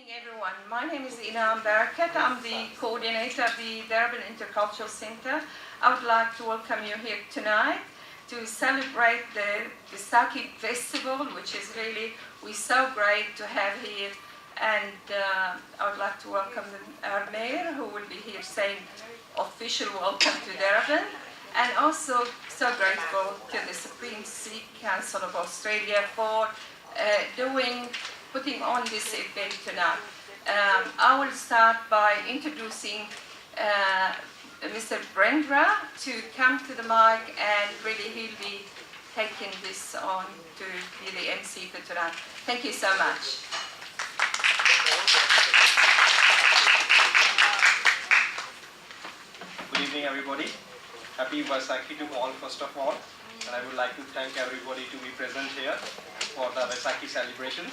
Evening, everyone. My name is Inam Barakat. I'm the coordinator of the Darebin Intercultural Centre. I would like to welcome you here tonight to celebrate the Vaisakhi festival, which is really, we're so great to have here. And I would like to welcome our mayor, who will be here saying official welcome to Darebin. And also so grateful to the Supreme Sikh Council of Australia for putting on this event tonight. I will start by introducing Mr. Brendra to come to the mic, and really he'll be taking this on to be the MC for tonight. Thank you so much. Good evening, everybody. Happy Vaisakhi to all, first of all. And I would like to thank everybody to be present here for the Vaisakhi celebration.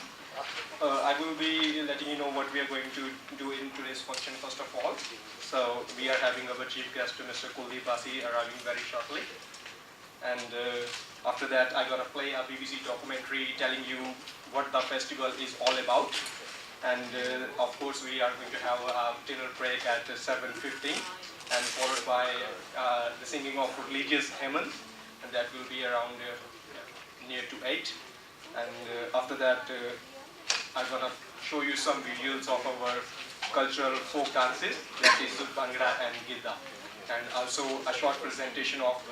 I will be letting you know what we are going to do in today's function, first of all. So we are having our chief guest, Mr. Kuldeep Basi, arriving very shortly. And after that, I'm going to play a BBC documentary telling you what the festival is all about. And of course, we are going to have a dinner break at 7:15, and followed by the singing of religious hymns, and that will be around near to 8. And after that, I'm going to show you some visuals of our cultural folk dances, that is Bhangra and Gidda, and also a short presentation of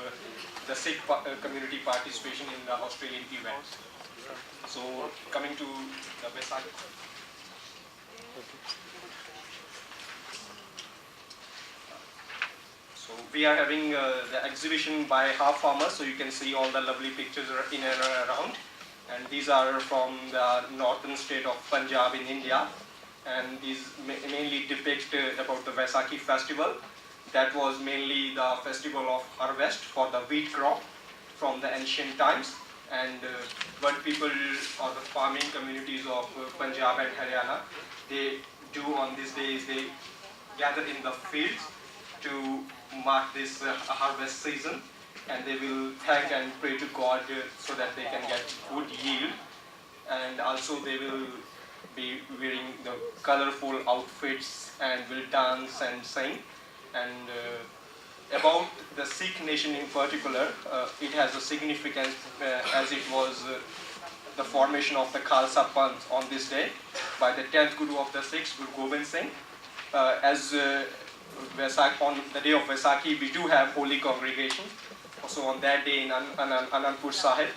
the Sikh community participation in the Australian events. So coming to the Vaisakhi. So we are having the exhibition by half farmers, so you can see all the lovely pictures in and around. And these are from the northern state of Punjab in India. And these mainly depict about the Vaisakhi festival. That was mainly the festival of harvest for the wheat crop from the ancient times. And what people or the farming communities of Punjab and Haryana, they do on this day is they gather in the fields to mark this harvest season, and they will thank and pray to God so that they can get good yield. And also they will be wearing the colorful outfits and will dance and sing. And about the Sikh nation in particular, it has a significance as it was the formation of the Khalsa Panth on this day by the 10th Guru of the Sikhs, Guru Gobind Singh. On the day of Vaisakhi, we do have holy congregation. Also on that day in Anandpur Sahib,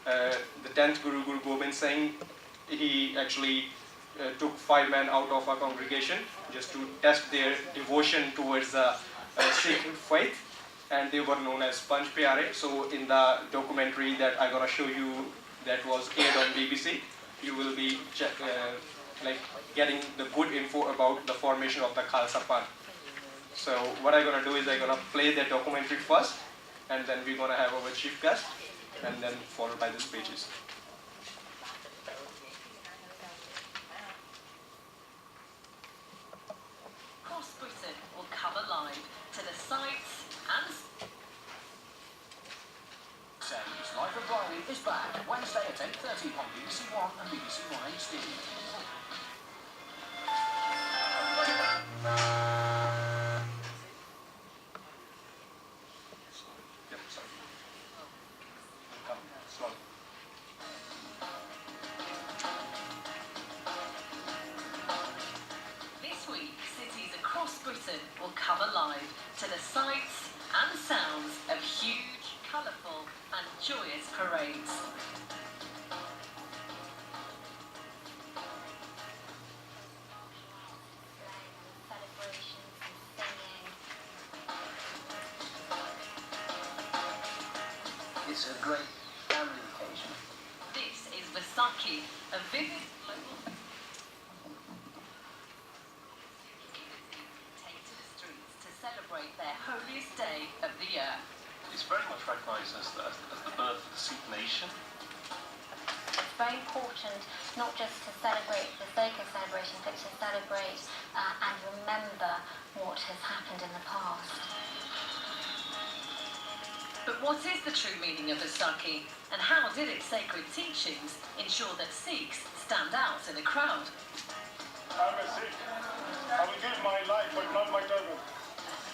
the 10th Guru, Guru Gobind Singh, he actually took 5 men out of our congregation just to test their devotion towards the Sikh faith, and they were known as Panch Pyare. So in the documentary that I'm going to show you that was aired on BBC, you will be getting the good info about the formation of the Khalsa Panth. So what I'm going to do is I'm going to play the documentary first, and then we're going to have our chief guest, and then followed by the speeches. Cross Britain will cover live to the sights and... Live at Bromley is back Wednesday at 8:30 on BBC One and BBC One HD. This week, cities across Britain will cover live to the sights and sounds of huge, colourful and joyous parades. It's a great family occasion. This is Vaisakhi, a vivid global... take to the streets to celebrate their holiest day of the year. It's very much recognised as the birth of the Sikh nation. It's very important not just to celebrate the sake of celebration, but to celebrate and remember what has happened in the past. But what is the true meaning of Vaisakhi, and how did its sacred teachings ensure that Sikhs stand out in the crowd? I'm a Sikh. I will give my life, but not my turban.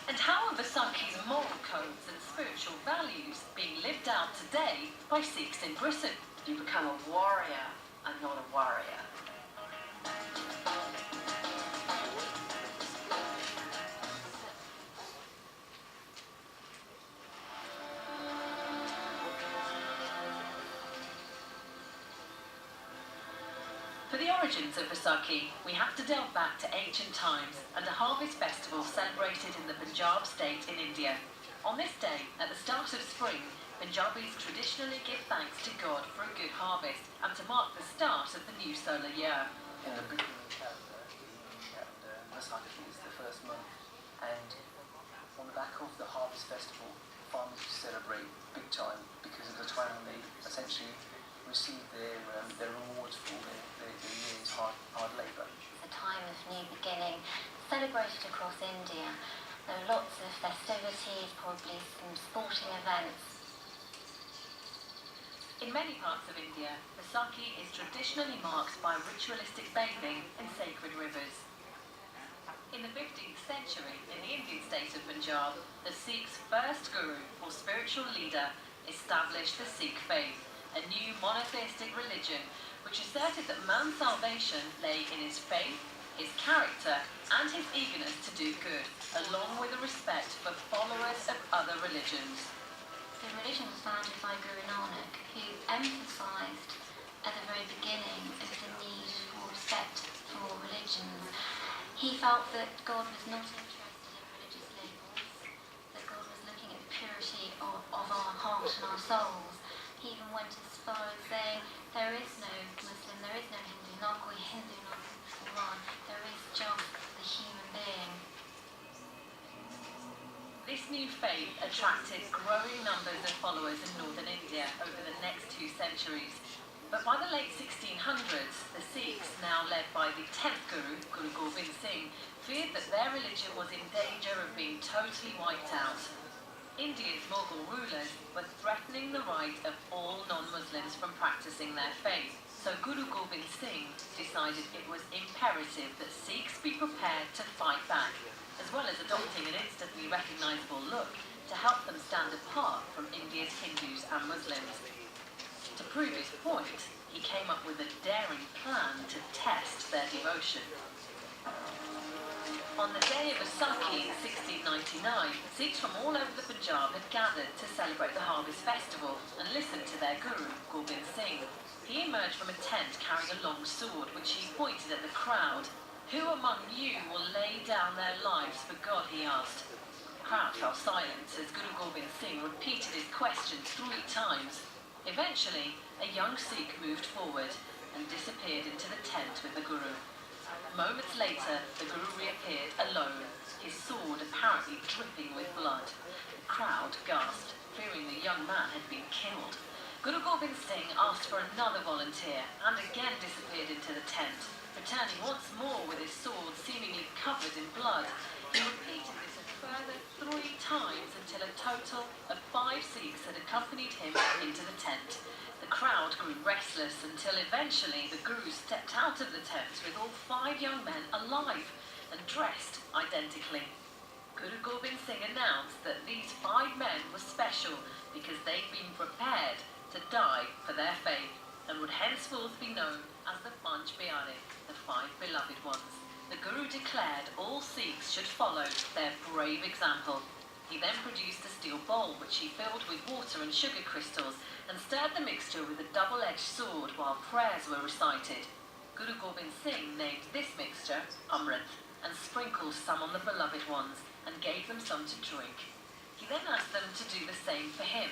And how are Vaisakhi's moral codes and spiritual values being lived out today by Sikhs in Britain? You become a warrior and not a warrior. For the origins of Vaisakhi, we have to delve back to ancient times and a harvest festival celebrated in the Punjab state in India. On this day, at the start of spring, Punjabis traditionally give thanks to God for a good harvest and to mark the start of the new solar year. In the beginning calendar, Vaisakhi is the first month, and on the back of the harvest festival, farmers celebrate big time because of the time when they essentially receive their rewards for their year's hard labour. It's a time of new beginning, celebrated across India. There are lots of festivities, probably some sporting events. In many parts of India, Vaisakhi is traditionally marked by ritualistic bathing in sacred rivers. In the 15th century, in the Indian state of Punjab, the Sikhs' first guru or spiritual leader established the Sikh faith, a new monotheistic religion which asserted that man's salvation lay in his faith, his character and his eagerness to do good, along with a respect for followers of other religions. The religion was founded by Guru Nanak, who emphasised at the very beginning of the need for respect for religions. He felt that God was not interested in religious labels, that God was looking at the purity of our heart and our souls. He even went as far as saying, there is no Muslim, there is no Hindu, not koi Hindu, not Quran, there is just the human being. This new faith attracted growing numbers of followers in northern India over the next 2 centuries. But by the late 1600s, the Sikhs, now led by the 10th Guru, Guru Gobind Singh, feared that their religion was in danger of being totally wiped out. India's Mughal rulers were threatening the right of all non-Muslims from practicing their faith. So Guru Gobind Singh decided it was imperative that Sikhs be prepared to fight back, as well as adopting an instantly recognisable look to help them stand apart from India's Hindus and Muslims. To prove his point, he came up with a daring plan to test their devotion. On the day of Vaisakhi in 1699, Sikhs from all over the Punjab had gathered to celebrate the harvest festival and listen to their guru, Gobind Singh. He emerged from a tent carrying a long sword, which he pointed at the crowd. "Who among you will lay down their lives for God?" he asked. The crowd fell silent as Guru Gobind Singh repeated his question 3 times. Eventually, a young Sikh moved forward and disappeared into the tent with the Guru. Moments later, the Guru reappeared alone, his sword apparently dripping with blood. The crowd gasped, fearing the young man had been killed. Guru Gobind Singh asked for another volunteer and again disappeared into the tent, returning once more with his sword seemingly covered in blood. He repeated this a further 3 times until a total of 5 Sikhs had accompanied him into the tent. The crowd grew restless until eventually the Guru stepped out of the tent with all 5 young men alive and dressed identically. Guru Gobind Singh announced that these 5 men were special because they'd been prepared to die for their faith and would henceforth be known as the Panch Pyare, the 5 beloved ones. The Guru declared all Sikhs should follow their brave example. He then produced a steel bowl which he filled with water and sugar crystals and stirred the mixture with a double-edged sword while prayers were recited. Guru Gobind Singh named this mixture Amrit and sprinkled some on the beloved ones and gave them some to drink. He then asked them to do the same for him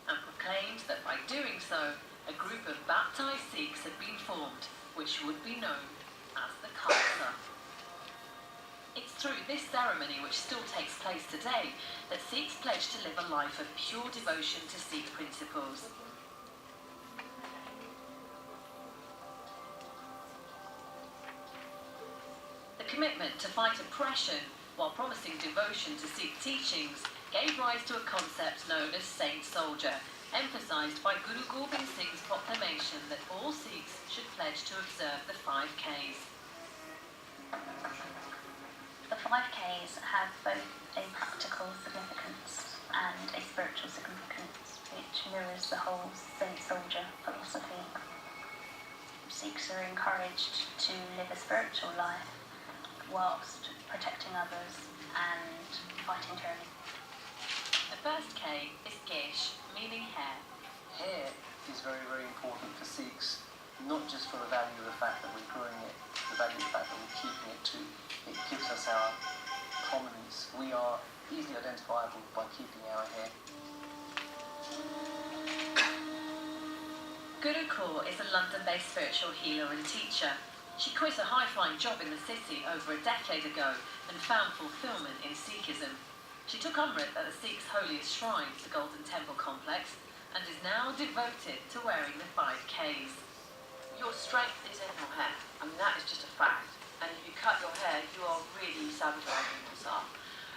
and proclaimed that by doing so, a group of baptized Sikhs had been formed, which would be known as the Khalsa. It's through this ceremony, which still takes place today, that Sikhs pledge to live a life of pure devotion to Sikh principles. The commitment to fight oppression while promising devotion to Sikh teachings gave rise to a concept known as Saint Soldier, emphasised by Guru Gobind Singh's proclamation that all Sikhs should pledge to observe the 5 Ks. The 5Ks have both a practical significance and a spiritual significance, which mirrors the whole Saint Soldier philosophy. Sikhs are encouraged to live a spiritual life whilst protecting others and fighting tyranny. The first K is Kesh, meaning hair. Hair is very, very important for Sikhs, not just for the value of the fact that we're growing it, the value of the fact that we're keeping it too. It gives us our prominence. We are easily identifiable by keeping our hair. Guru Kaur is a London-based spiritual healer and teacher. She quit a high-flying job in the city over a decade ago and found fulfillment in Sikhism. She took Amrit at the Sikhs' holiest shrine, the Golden Temple complex, and is now devoted to wearing the 5Ks. Your strength is in your hair. I mean, that is just a fact. And if you cut your hair, you are really sabotaging yourself.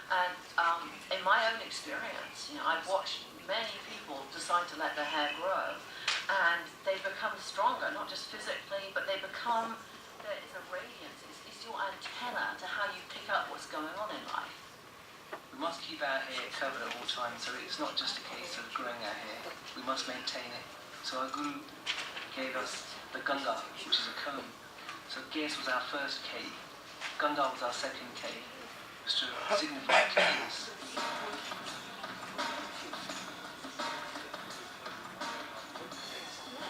And in my own experience, I've watched many people decide to let their hair grow, and they become stronger, not just physically, but there is a radiance. It's your antenna to how you pick up what's going on in life. We must keep our hair covered at all times, so it's not just a case of growing our hair. We must maintain it. So our Guru gave us the Ganga, which is a comb. So Ges was our first K, Ganga was our second K, was to signify cleanness.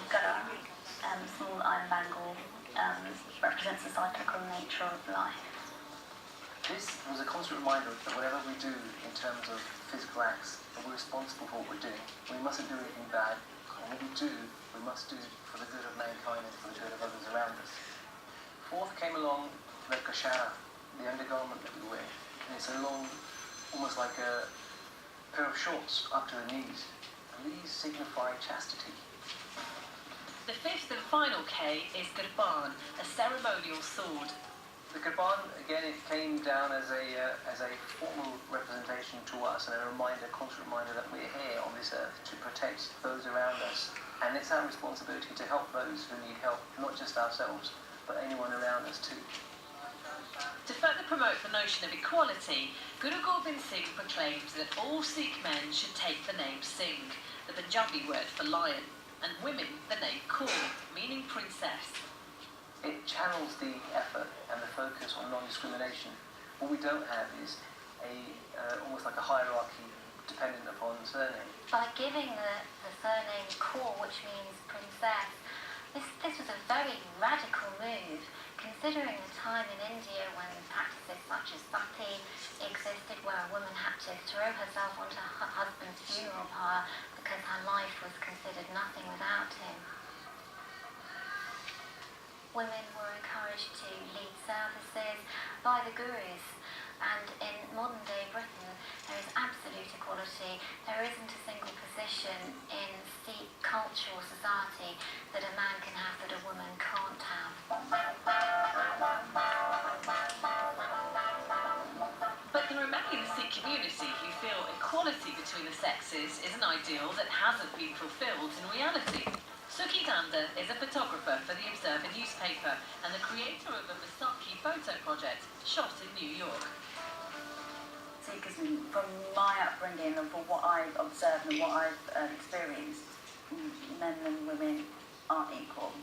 Gada, small iron bangle, represents the cyclical nature of life. This was a constant reminder that whatever we do in terms of physical acts, that we're responsible for what we're doing. We mustn't do anything bad, and what we do, we must do for the good of mankind and for the good of others around us. Fourth came along the kashara, the undergarment that we wear, and it's a long, almost like a pair of shorts up to the knees, and these signify chastity. The fifth and final K is Gurban, a ceremonial sword. The Gurban, again, it came down as a formal representation to us and a reminder, constant reminder that we're here on this earth to protect those around us. And it's our responsibility to help those who need help, not just ourselves, but anyone around us too. To further promote the notion of equality, Guru Gobind Singh proclaimed that all Sikh men should take the name Singh, the Punjabi word for lion, and women the name Kaur, meaning princess. It channels the effort and the focus on non-discrimination. What we don't have is almost like a hierarchy dependent upon surname. By giving the surname Kaur, which means princess, this was a very radical move, considering the time in India when practices such as sati existed, where a woman had to throw herself onto her husband's funeral pyre because her life was considered nothing without him. Women were encouraged to lead services by the gurus, and in modern day Britain there is absolute equality. There isn't a single position in Sikh culture or society that a man can have that a woman can't have. But there are many in the Sikh community who feel equality between the sexes is an ideal that hasn't been fulfilled in reality. Sukhi Danda is a photographer for the Observer newspaper and the creator of a Vaisakhi photo project shot in New York. Sikhism, from my upbringing and from what I've observed and what I've experienced, men and women aren't equal.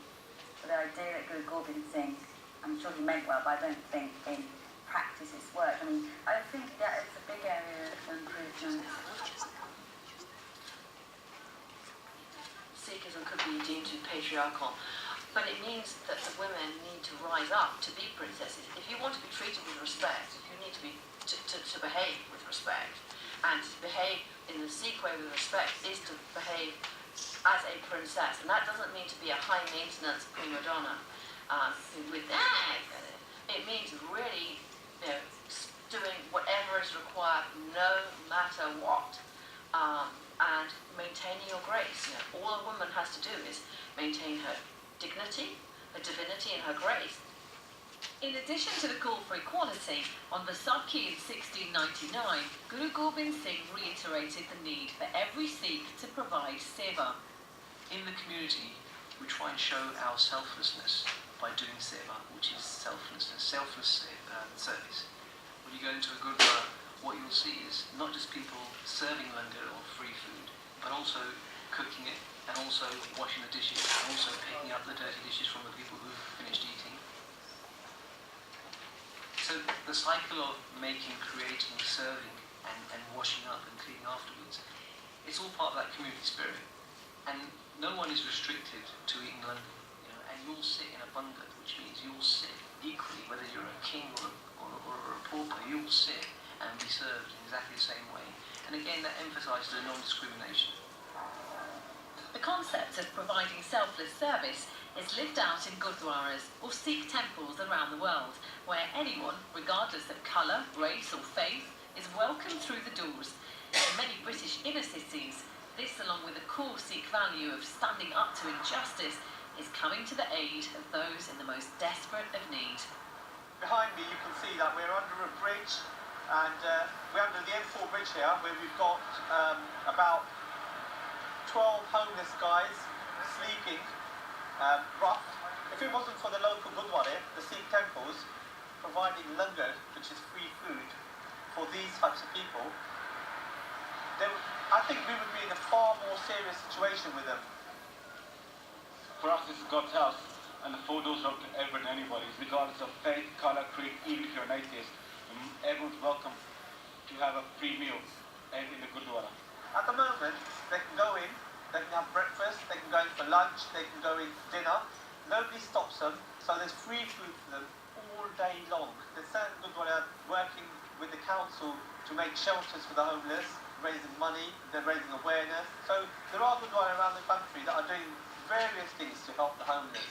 But the idea that Guru Gobind Singh, I'm sure he meant well, but I don't think in practice it's worked. I mean, I think that it's a big area for improvement. Sikhism could be deemed to be patriarchal, but it means that the women need to rise up to be princesses. If you want to be treated with respect, you need to be to behave with respect, and to behave in the Sikh way with respect is to behave as a princess, and that doesn't mean to be a high maintenance prima donna. It means really, doing whatever is required, no matter what. And maintaining your grace. All a woman has to do is maintain her dignity, her divinity, and her grace. In addition to the call for equality, on Vaisakhi in 1699, Guru Gobind Singh reiterated the need for every Sikh to provide seva. In the community, we try and show our selflessness by doing seva, which is selfless service. When you go into a gurdwara, what you'll see is not just people serving langar or free food, but also cooking it, and also washing the dishes, and also picking up the dirty dishes from the people who've finished eating. So the cycle of making, creating, serving, and washing up and cleaning afterwards, it's all part of that community spirit. And no one is restricted to eating langar, and you'll sit in a bangat, which means you'll sit equally, whether you're a king or a pauper, you'll sit and be served in exactly the same way. And again, that emphasises the non-discrimination. The concept of providing selfless service is lived out in gurdwaras or Sikh temples around the world, where anyone, regardless of colour, race or faith, is welcomed through the doors. In many British inner cities, this, along with the core Sikh value of standing up to injustice, is coming to the aid of those in the most desperate of need. Behind me you can see that we're under a bridge, and we're under the M4 bridge here, where we've got about 12 homeless guys sleeping rough. If it wasn't for the local gurdwara, the Sikh temples, providing langar, which is free food for these types of people, I think we would be in a far more serious situation with them. For us, this is God's house, and the 4 doors are open to everyone and anybody, regardless of faith, colour, creed, even if you're an atheist. Everyone's welcome to have a free meal in the Gurdwara. At the moment, they can go in, they can have breakfast, they can go in for lunch, they can go in for dinner. Nobody stops them, so there's free food for them all day long. There's certain Gurdwara working with the council to make shelters for the homeless, raising money, they're raising awareness. So there are Gurdwara around the country that are doing various things to help the homeless.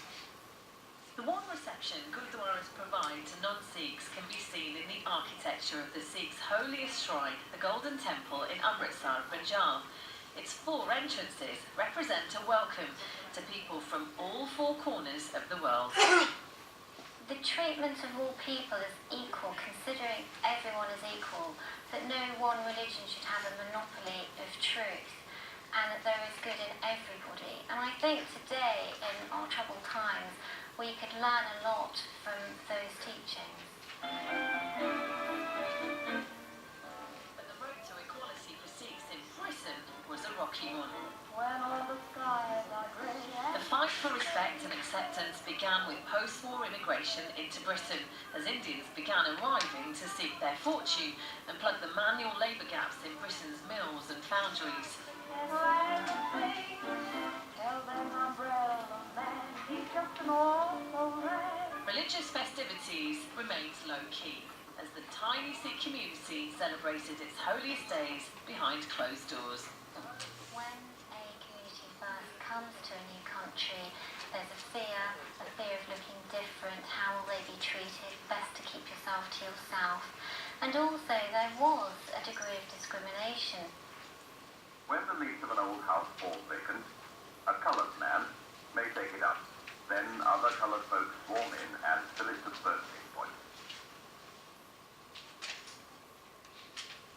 The warm reception Gurdwaras provide to non-Sikhs can be seen in the architecture of the Sikhs' holiest shrine, the Golden Temple in Amritsar, Punjab. Its 4 entrances represent a welcome to people from all 4 corners of the world. The treatment of all people as equal, considering everyone as equal, that no one religion should have a monopoly of truth, and that there is good in everybody. And I think today, in our troubled times, we could learn a lot from those teachings. But the road to equality for Sikhs in Britain was a rocky one. The fight for respect and acceptance began with post-war immigration into Britain, as Indians began arriving to seek their fortune and plug the manual labour gaps in Britain's mills and foundries. Religious festivities remained low-key, as the tiny Sikh community celebrated its holiest days behind closed doors. When a community first comes to a new country, there's a fear of looking different, how will they be treated, best to keep yourself to yourself. And also there was a degree of discrimination. When the lease of an old house falls vacant, a coloured man may take it up. Then other coloured folks swarm in and fill it to the bursting point.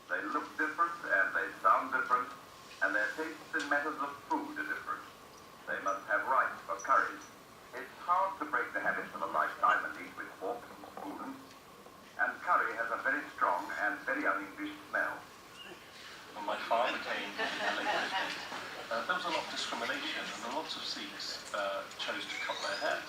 They look different and they sound different, and their tastes in matters of food are different. They must have rice for curries. It's hard to break the habits of a lifetime and eat with forks and spoons, and curry has a very strong and very un-English smell. When my father came to the Labour Movement, there was a lot of discrimination, and lots of Sikhs chose to cut their hair.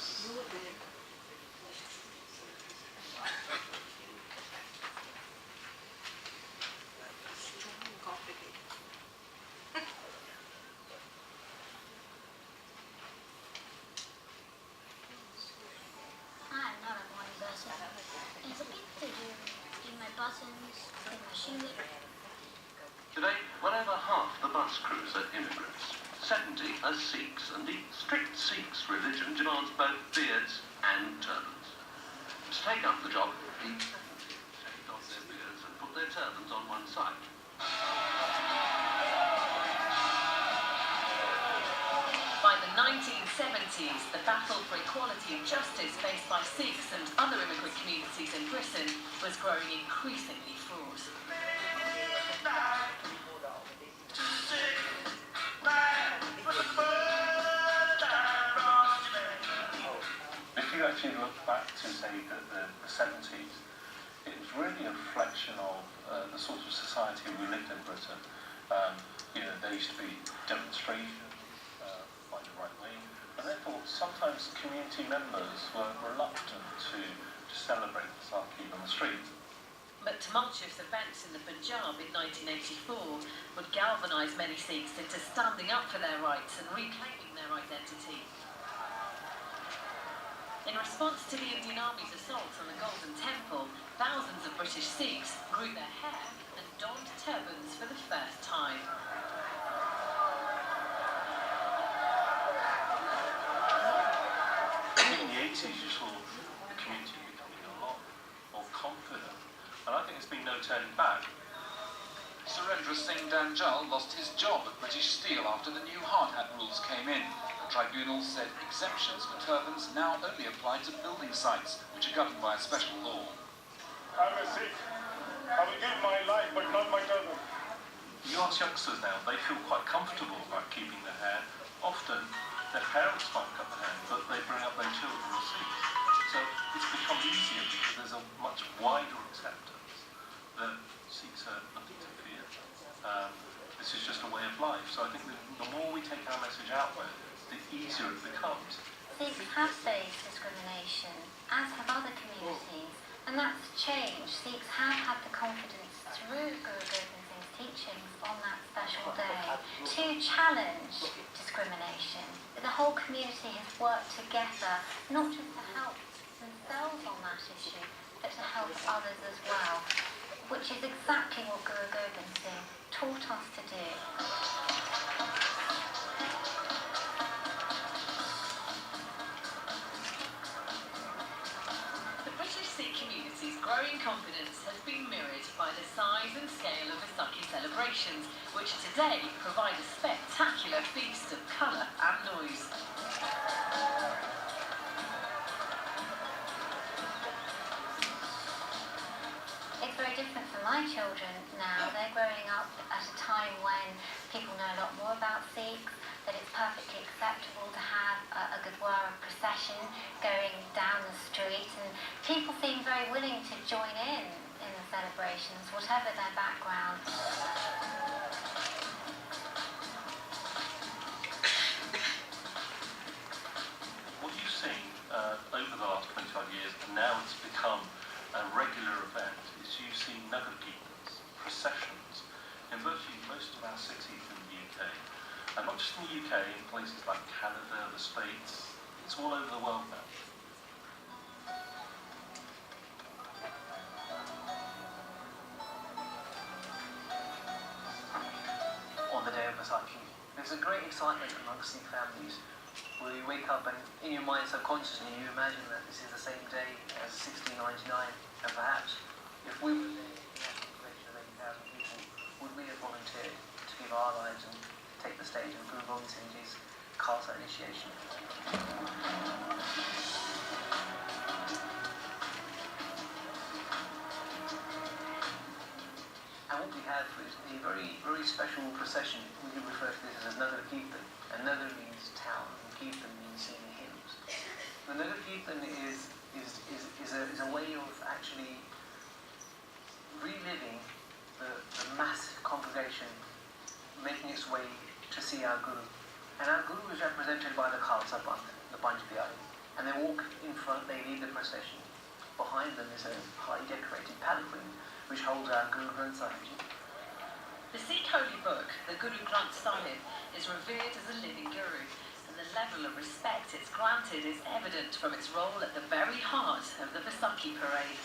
I'm not a morning person. It's a bit to do my buttons, in my shoes. Today, well over half the bus crews are immigrants. 70 are Sikhs, and the strict Sikhs religion demands both beards and turbans. To take up the job, people take off their beards and put their turbans on one side. By the 1970s, the battle for equality and justice faced by Sikhs and other immigrant communities in Britain was growing increasingly fraught. actually look back to, say, the 70s, it was really a reflection of the sort of society we lived in Britain. There used to be demonstrations by the right wing, and therefore sometimes community members were reluctant to celebrate Vaisakhi on the street. But tumultuous events in the Punjab in 1984 would galvanise many Sikhs into standing up for their rights and reclaiming their identity. In response to the Indian Army's assault on the Golden Temple, thousands of British Sikhs grew their hair and donned turbans for the first time. In the 80s, you saw the community becoming a lot more confident, and I think there's been no turning back. Surendra Singh Danjal lost his job at British Steel after the new hard hat rules came in. The tribunal said exemptions for turbans now only apply to building sites, which are governed by a special law. I'm a Sikh. I will give my life, but not my turban. You ask youngsters now, they feel quite comfortable about keeping their hair. Often, their parents might cut their hair, but they bring up their children as Sikhs. So it's become easier because there's a much wider acceptance that Sikhs are nothing to fear. This is just a way of life. So I think that the more we take our message out there, the easier it becomes. Sikhs have faced discrimination, as have other communities, and that's changed. Sikhs have had the confidence through Guru Gobind Singh's teachings on that special day to challenge discrimination. The whole community has worked together, not just to help themselves on that issue, but to help others as well, which is exactly what Guru Gobind Singh taught us to do. The British Sikh community's growing confidence has been mirrored by the size and scale of Vaisakhi celebrations, which today provide a spectacular feast of colour and noise. It's very different for my children now. They're growing up at a time when people know a lot more about Sikhs, that it's perfectly acceptable to have a Gurdwara procession going down the street, and people seem very willing to join in the celebrations, whatever their background. What you've seen over the last 25 years, and now it's become a regular event, is you see nagar kirtans, processions, in virtually most of our cities in the UK. And not just in the UK, in places like Canada, the States, it's all over the world now. On the day of Vaisakhi, there's a great excitement among Sikh families where you wake up and in your mind subconsciously you imagine that this is the same day as 1699, and perhaps if we were there, the population of 80,000 people, would we have volunteered to give our lives and take the stage of Guru Gobind Singh's Khalsa initiation? And what we have is a very, very special procession. We can refer to this as Nagar Kirtan. And Nagar means town, and Kirtan means singing hymns. The Nagar Kirtan is a way of actually reliving the massive congregation making its way to see our Guru. And our Guru is represented by the Khalsa Panth, the Panj Bihari. And they walk in front, they lead the procession. Behind them is a highly decorated palanquin which holds our Guru Granth Sahib. The Sikh holy book, the Guru Granth Sahib, is revered as a living guru, and the level of respect it's granted is evident from its role at the very heart of the Vaisakhi parade.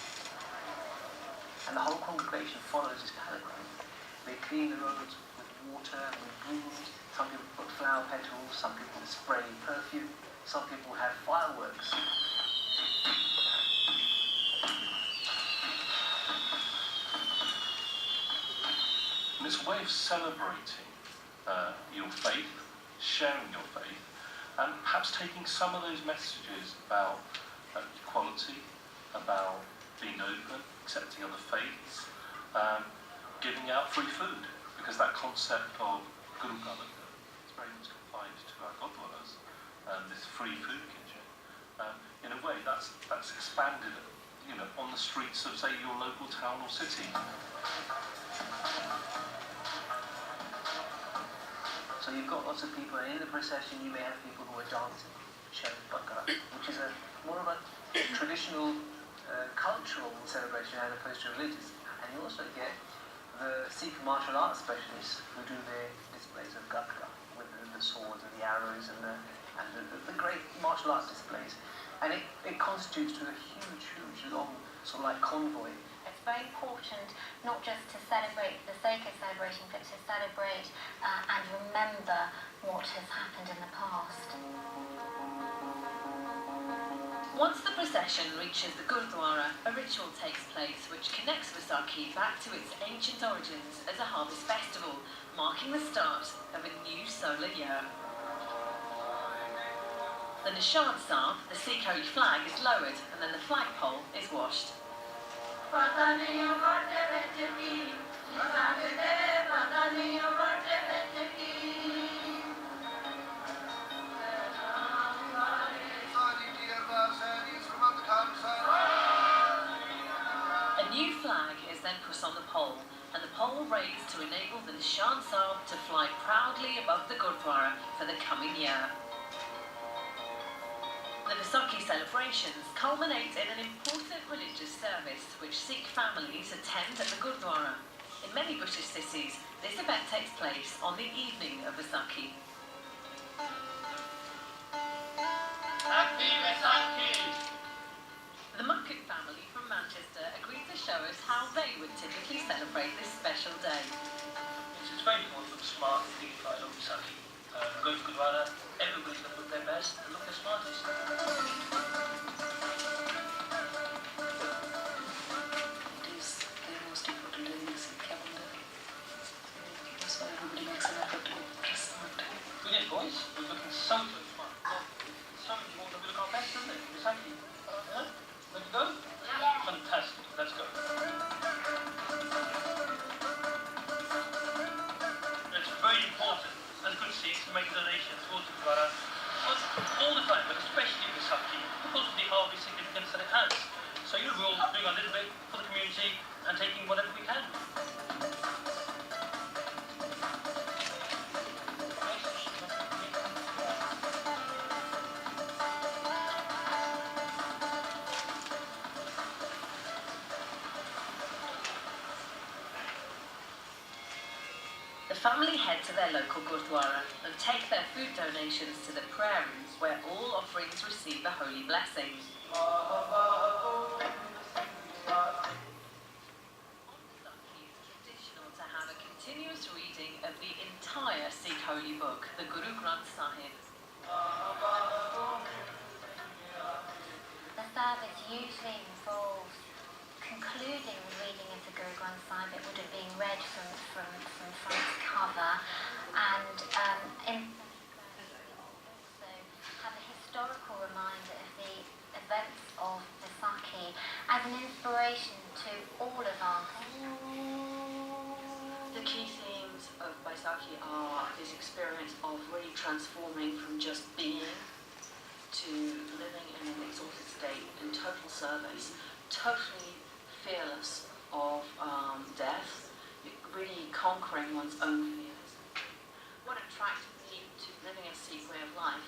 And the whole congregation follows this palanquin. They clean the roads with water, with brooms. Some people put flower petals, some people spray perfume, some people have fireworks. And it's a way of celebrating your faith, sharing your faith, and perhaps taking some of those messages about equality, about being open, accepting other faiths, giving out free food, because that concept of Guru Galaka is very much confined to our Gurdwaras, this free food kitchen. In a way, that's that's expanded, on the streets of, say, your local town or city. So you've got lots of people, and in the procession you may have people who are dancing, showing Bhangra, which is more of a traditional cultural celebration as opposed to religious. And you also get the Sikh martial arts specialists who do their displays of Gatka with the swords and the arrows and the great martial arts displays. And it constitutes to a huge, long, sort of like convoy. It's very important not just to celebrate the sake of celebration, but to celebrate and remember what has happened in the past. Once the procession reaches the Gurdwara, a ritual takes place which connects Vaisakhi back to its ancient origins as a harvest festival, marking the start of a new solar year. The Nishan Sahib, the Sikh holy flag, is lowered and then the flagpole is washed. A new flag is then put on the pole, and the pole raised to enable the Nishan Sahib to fly proudly above the Gurdwara for the coming year. The Vaisakhi celebrations culminate in an important religious service which Sikh families attend at the Gurdwara. In many British cities, this event takes place on the evening of Vaisakhi. Happy Vaisakhi! The Munkett family from Manchester agreed to show us how they would typically celebrate this special day. It's very important to look smart and dignified on Vaisakhi. Go to Gurdwara, everybody's going to look their best and look their smartest. It is the most important day in the Sikh calendar. That's why everybody makes an effort to dress smart. Brilliant, boys. We're looking so smart. So much more than we look our best, isn't it? Vaisakhi. Ready to go? Yeah. Fantastic. Let's go. It's very important as good Sikhs to make donations towards the Gurdwara all the time, but especially Vaisakhi, because of the harvest significance that it has. So we're all doing a little bit for the community and taking whatever we can. The family head to their local Gurdwara and take their food donations to the prayer rooms where all offerings receive the holy blessing. On Vaisakhi, it's traditional to have a continuous reading of the entire Sikh holy book, the Guru Granth Sahib. The service usually involves concluding the reading of the Guru Granth Sahib. It would have been read from front to cover, and also have a historical reminder of the events of Vaisakhi as an inspiration to all of us. The key themes of Vaisakhi are this experience of really transforming from just being to living in an exalted state, in total service, totally fearless of death, really conquering one's own fears. What attracted me to living a Sikh way of life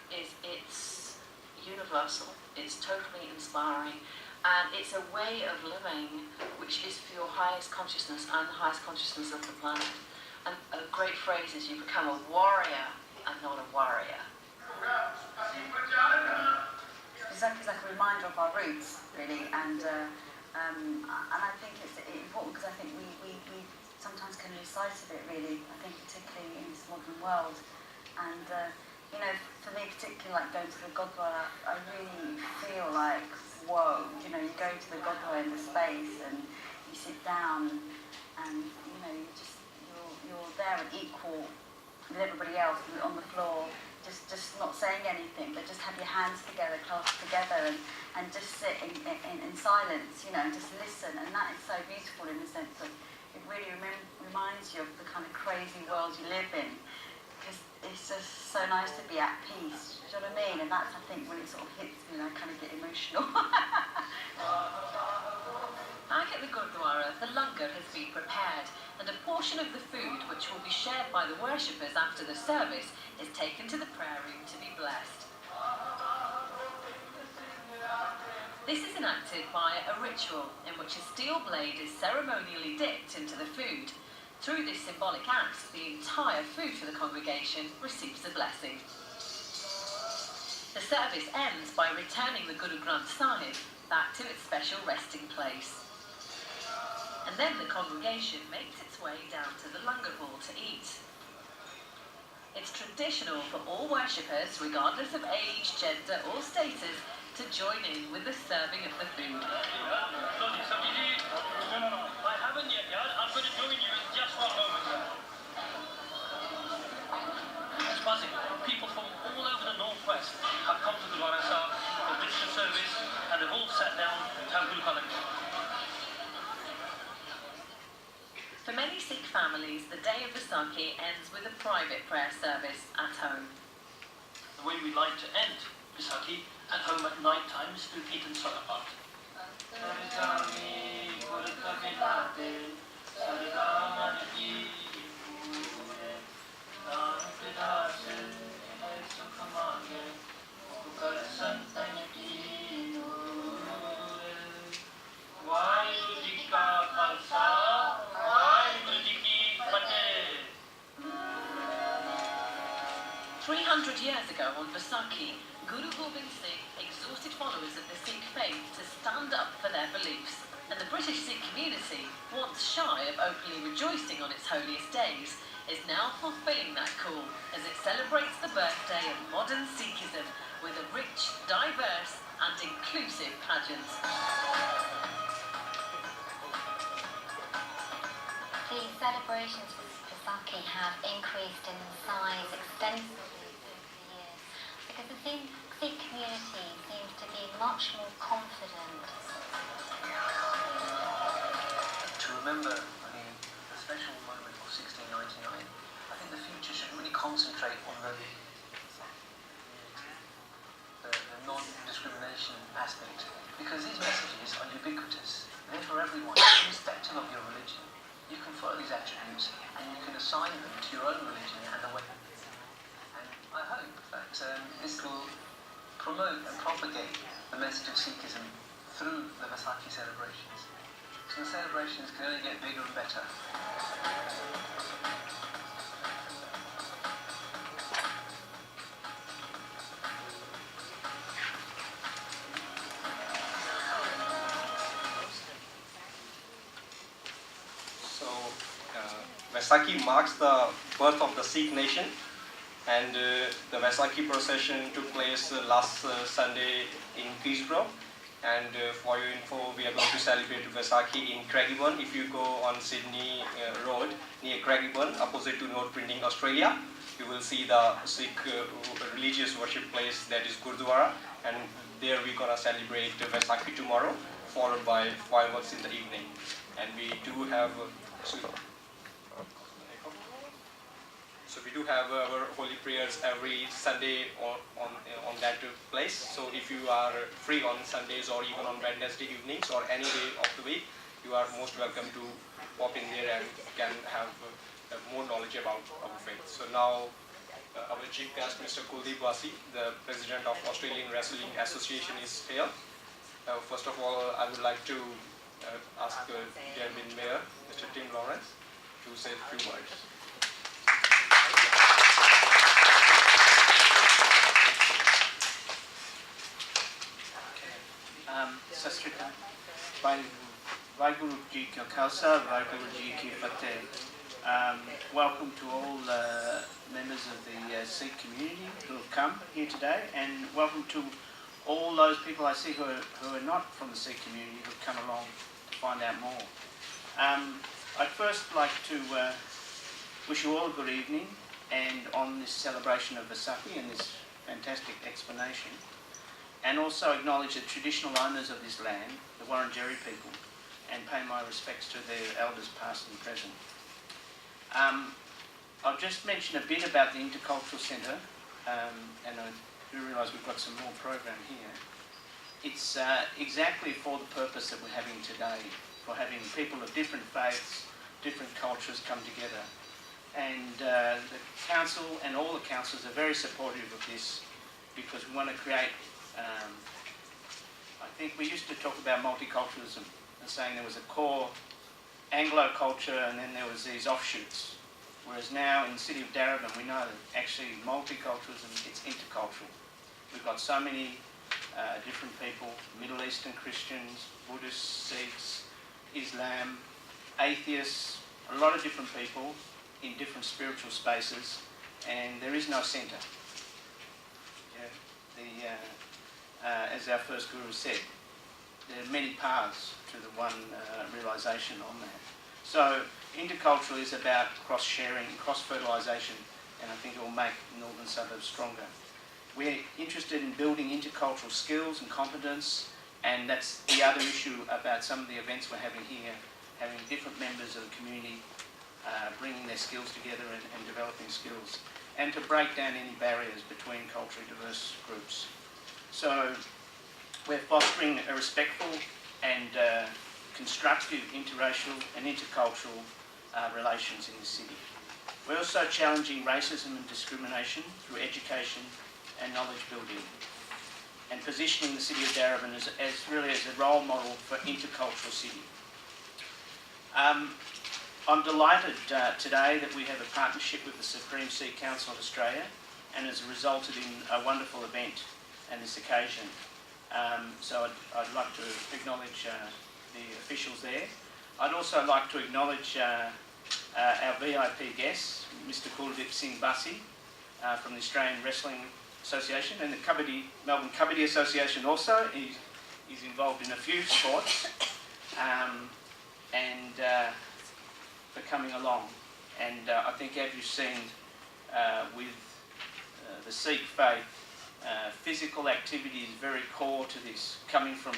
is it's universal, it's totally inspiring, and it's a way of living which is for your highest consciousness and the highest consciousness of the planet. And a great phrase is you become a warrior and not a warrior. Vaisakhi is like a reminder of our roots, really, and I think it's important because I think we sometimes can lose sight of it, really. I think particularly in this modern world, and for me particularly, like going to the Gurdwara, I really feel like, whoa, you go to the Gurdwara in the space and you sit down and you're there and equal with everybody else on the floor. Just not saying anything, but just have your hands together, clasped together, and just sit in silence, and just listen. And that is so beautiful in the sense of it really reminds you of the kind of crazy world you live in, because it's just so nice to be at peace you know what I mean? And that's, I think, when it sort of hits me and I kind of get emotional. Back at the Gurdwara, the langar has been prepared, and a portion of the food, which will be shared by the worshippers after the service, is taken to the prayer room to be blessed. This is enacted by a ritual in which a steel blade is ceremonially dipped into the food. Through this symbolic act, the entire food for the congregation receives a blessing. The service ends by returning the Guru Granth Sahib back to its special resting place. And then the congregation makes its way down to the langar hall to eat. It's traditional for all worshippers, regardless of age, gender or status, to join in with the serving of the food. I haven't yet, I'm going to join you in just 1 moment. It's buzzing. People from all over the northwest have come to the Gurdwara Sahib for this service, and they've all sat down to have Guru Khalak. For many Sikh families, the day of Vaisakhi ends with a private prayer service at home. The way we like to end Vaisakhi at home at night time is through Kirtan Sarapat. Years ago on Vaisakhi, Guru Gobind Singh exhorted followers of the Sikh faith to stand up for their beliefs, and the British Sikh community, once shy of openly rejoicing on its holiest days, is now fulfilling that call as it celebrates the birthday of modern Sikhism with a rich, diverse and inclusive pageant. The celebrations for Vaisakhi have increased in size extensively because the Sikh community seems to be much more confident. To remember, the special moment of 1699, I think the future should really concentrate on the non-discrimination aspect, because these messages are ubiquitous. They're for everyone, irrespective of your religion. You can follow these attributes and you can assign them to your own religion and the way. I hope that this will promote and propagate the message of Sikhism through the Vaisakhi celebrations. So the celebrations can only get bigger and better. So Vaisakhi marks the birth of the Sikh nation. And the Vaisakhi procession took place last Sunday in Peterborough. And for your info, we are going to celebrate Vaisakhi in Craigieburn. If you go on Sydney Road near Craigieburn, opposite to North Printing, Australia, you will see the Sikh religious worship place, that is Gurdwara. And there we're going to celebrate Vaisakhi tomorrow, followed by fireworks in the evening. And we do have So we do have our holy prayers every Sunday on that place. So if you are free on Sundays or even on Wednesday evenings or any day of the week, you are most welcome to pop in there and can have more knowledge about our faith. So now our chief guest, Mr. Kuldeep Wasi, the president of Australian Wrestling Association, is here. First of all, I would like to ask Darebin Mayor, Mr. Tim Lawrence, to say a few words. ਸਤਿ ਸ਼੍ਰੀ ਅਕਾਲ ਵਾਹਿਗੁਰੂ ਜੀ ਕਾ ਖਾਲਸਾ ਵਾਹਿਗੁਰੂ ਜੀ ਕੀ ਫਤਿਹ. Welcome to all members of the Sikh community who have come here today, and welcome to all those people I see who are not from the Sikh community who have come along to find out more. I'd first like to wish you all a good evening, and on this celebration of Vaisakhi and this fantastic explanation, and also acknowledge the traditional owners of this land, the Wurundjeri people, and pay my respects to their elders past and present. I'll just mention a bit about the Intercultural Centre and a do realise we've got some more program here. It's exactly for the purpose that we're having today, for having people of different faiths, different cultures come together. And the council and all the councils are very supportive of this, because we want to create, I think we used to talk about multiculturalism and saying there was a core Anglo culture and then there was these offshoots. Whereas now in the city of Darebin we know that actually multiculturalism, it's intercultural. We've got so many different people, Middle Eastern Christians, Buddhists, Sikhs, Islam, atheists, a lot of different people in different spiritual spaces, and there is no centre. As our first guru said, there are many paths to the one realisation on that. So intercultural is about cross-sharing, cross-fertilisation, and I think it will make northern suburbs stronger. We're interested in building intercultural skills and competence, and that's the other issue about some of the events we're having here, having different members of the community bringing their skills together and developing skills, and to break down any barriers between culturally diverse groups. So we're fostering a respectful and constructive interracial and intercultural relations in the city. We're also challenging racism and discrimination through education and knowledge building, and positioning the city of Darebin as really as a role model for intercultural city. I'm delighted today that we have a partnership with the Supreme Sikh Council of Australia, and has resulted in a wonderful event on this occasion. So I'd like to acknowledge the officials there. I'd also like to acknowledge our VIP guests, Mr. Kuldeep Singh Bassi from the Australian Wrestling Association, and the Melbourne Kabaddi Association also. He's involved in a few sports, and for coming along. And I think, as you've seen with the Sikh faith, physical activity is very core to this, coming from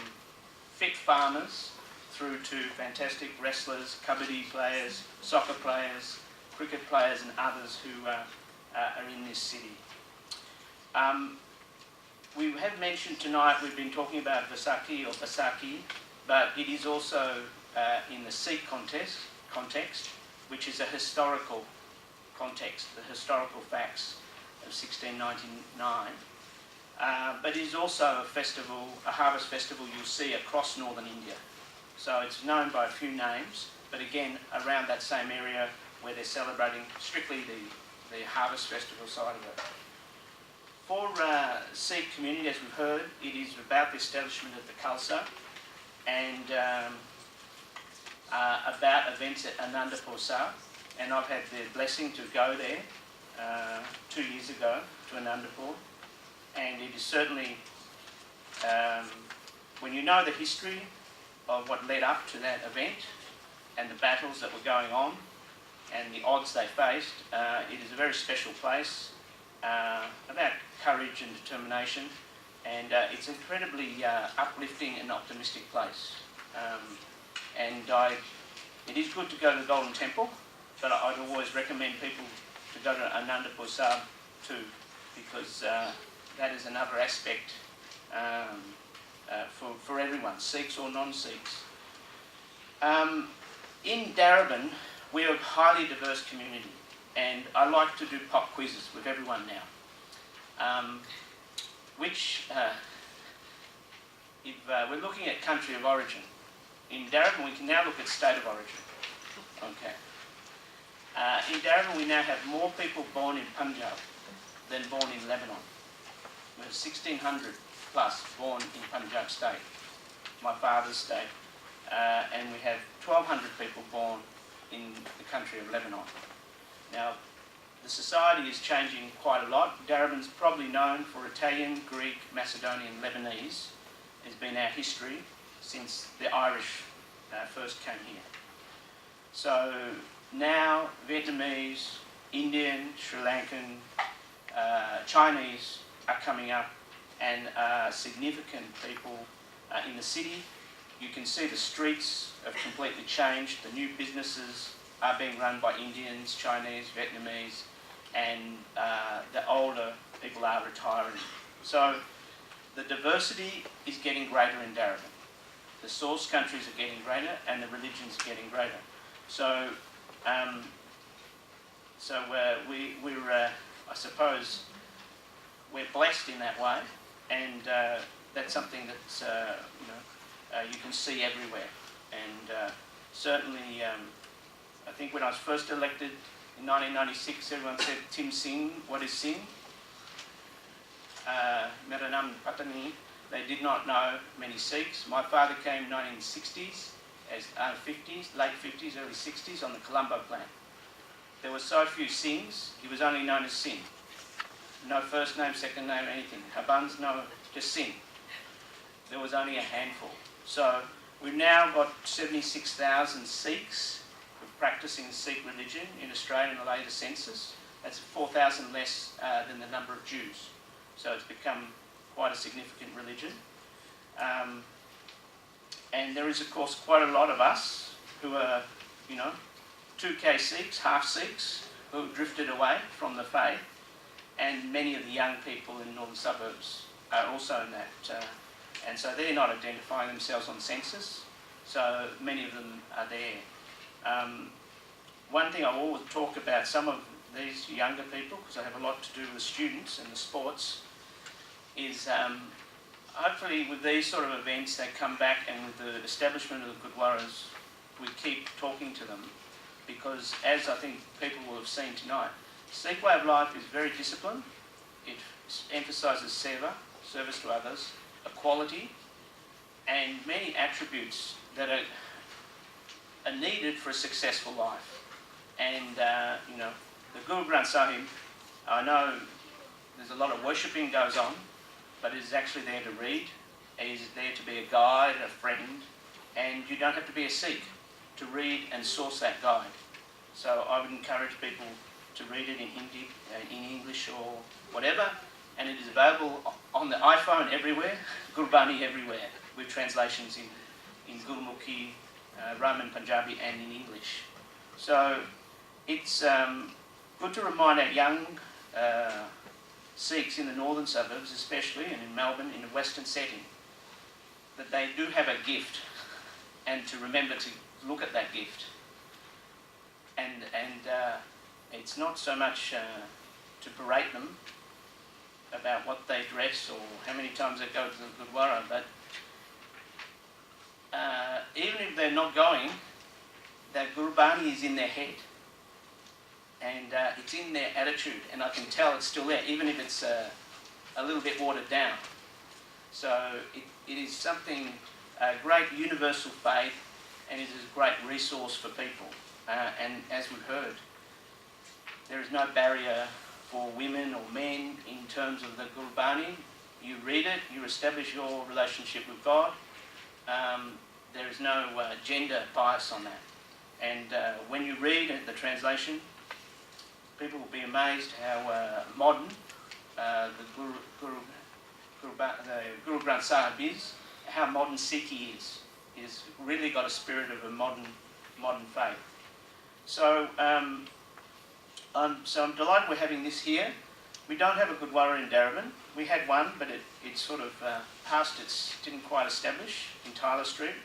fit farmers through to fantastic wrestlers, kabaddi players, soccer players, cricket players and others who are in this city. We have mentioned tonight, we've been talking about Vaisakhi or Vaisakhi, but it is also in the Sikh context, which is a historical context, the historical facts of 1699. But it is also a festival, a harvest festival you'll see across northern India. So it's known by a few names, but again, around that same area where they're celebrating strictly the harvest festival side of it. For Sikh community, as we've heard, it is about the establishment of the Khalsa, and about events at Anandapur Sahib, and I've had the blessing to go there 2 years ago to Anandapur, and it is certainly, when you know the history of what led up to that event and the battles that were going on and the odds they faced, it is a very special place, about courage and determination, and it's an incredibly uplifting and optimistic place. It is good to go to the Golden Temple, but I'd always recommend people to go to Anandapur Sahib too, because that is another aspect for everyone, Sikhs or non-Sikhs. In Darebin, we're a highly diverse community, and I like to do pop quizzes with everyone now. If we're looking at country of origin, in Darebin we can now look at state of origin. Okay. In Darebin we now have more people born in Punjab than born in Lebanon. We have 1,600 plus born in Punjab state, my father's state, and we have 1,200 people born in the country of Lebanon. Now, the society is changing quite a lot. Darebin's probably known for Italian, Greek, Macedonian, Lebanese. Has been our history since the Irish first came here. So now Vietnamese, Indian, Sri Lankan, Chinese are coming up, and significant people in the city. You can see the streets have completely changed. The new businesses are being run by Indians, Chinese, Vietnamese, and the older people are retiring. So the diversity is getting greater in Darebin. The source countries are getting greater and the religions are getting greater. So, we're I suppose, we're blessed in that way, and that's something that's you can see everywhere. And certainly, I think when I was first elected in 1996, everyone said, "Tim Singh, what is Singh?" Meranam Patani. They did not know many Sikhs. My father came in 1960s, as 50s, late 50s, early 60s on the Colombo plan. There were so few Singhs, he was only known as Singh. No first name, second name, anything. Habans, no, just Singh. There was only a handful. So we've now got 76,000 Sikhs practicing the Sikh religion in Australia in the latest census. That's 4,000 less than the number of Jews. So it's become quite a significant religion. And there is, of course, quite a lot of us who are, 2K Sikhs, half Sikhs, who have drifted away from the faith, and many of the young people in northern suburbs are also in that. And so they're not identifying themselves on census, so many of them are there. One thing I always talk about, some of these younger people, because I have a lot to do with students and the sports, is hopefully with these sort of events they come back, and with the establishment of the Gurdwaras we keep talking to them, because as I think people will have seen tonight, Sikh way of life is very disciplined. It emphasises seva, service to others, equality, and many attributes that are needed for a successful life. And the Guru Granth Sahib, I know there's a lot of worshipping goes on, but it is actually there to read. It is there to be a guide, a friend, and you don't have to be a Sikh to read and source that guide. So I would encourage people to read it in Hindi, in English or whatever, and it is available on the iPhone everywhere, Gurbani everywhere, with translations in Gurmukhi, Roman Punjabi and in English. So it's good to remind our young Sikhs in the northern suburbs especially, and in Melbourne in a Western setting, that they do have a gift, and to remember to look at that gift. And it's not so much to berate them about what they dress or how many times they go to the Gurdwara, but even if they're not going, that Gurbani is in their head, and it's in their attitude, and I can tell it's still there, even if it's a little bit watered down. So it is something, a great universal faith, and it is a great resource for people. And as we've heard, there is no barrier for women or men in terms of the Gurbani. You read it, you establish your relationship with God. There is no gender bias on that. And when you read the translation, people will be amazed how modern the Guru Granth Sahib is, how modern Sikhi is. He's really got a spirit of a modern faith. So, I'm delighted we're having this here. We don't have a Gurdwara in Darebin. We had one, but it sort of didn't quite establish in Tyler Street.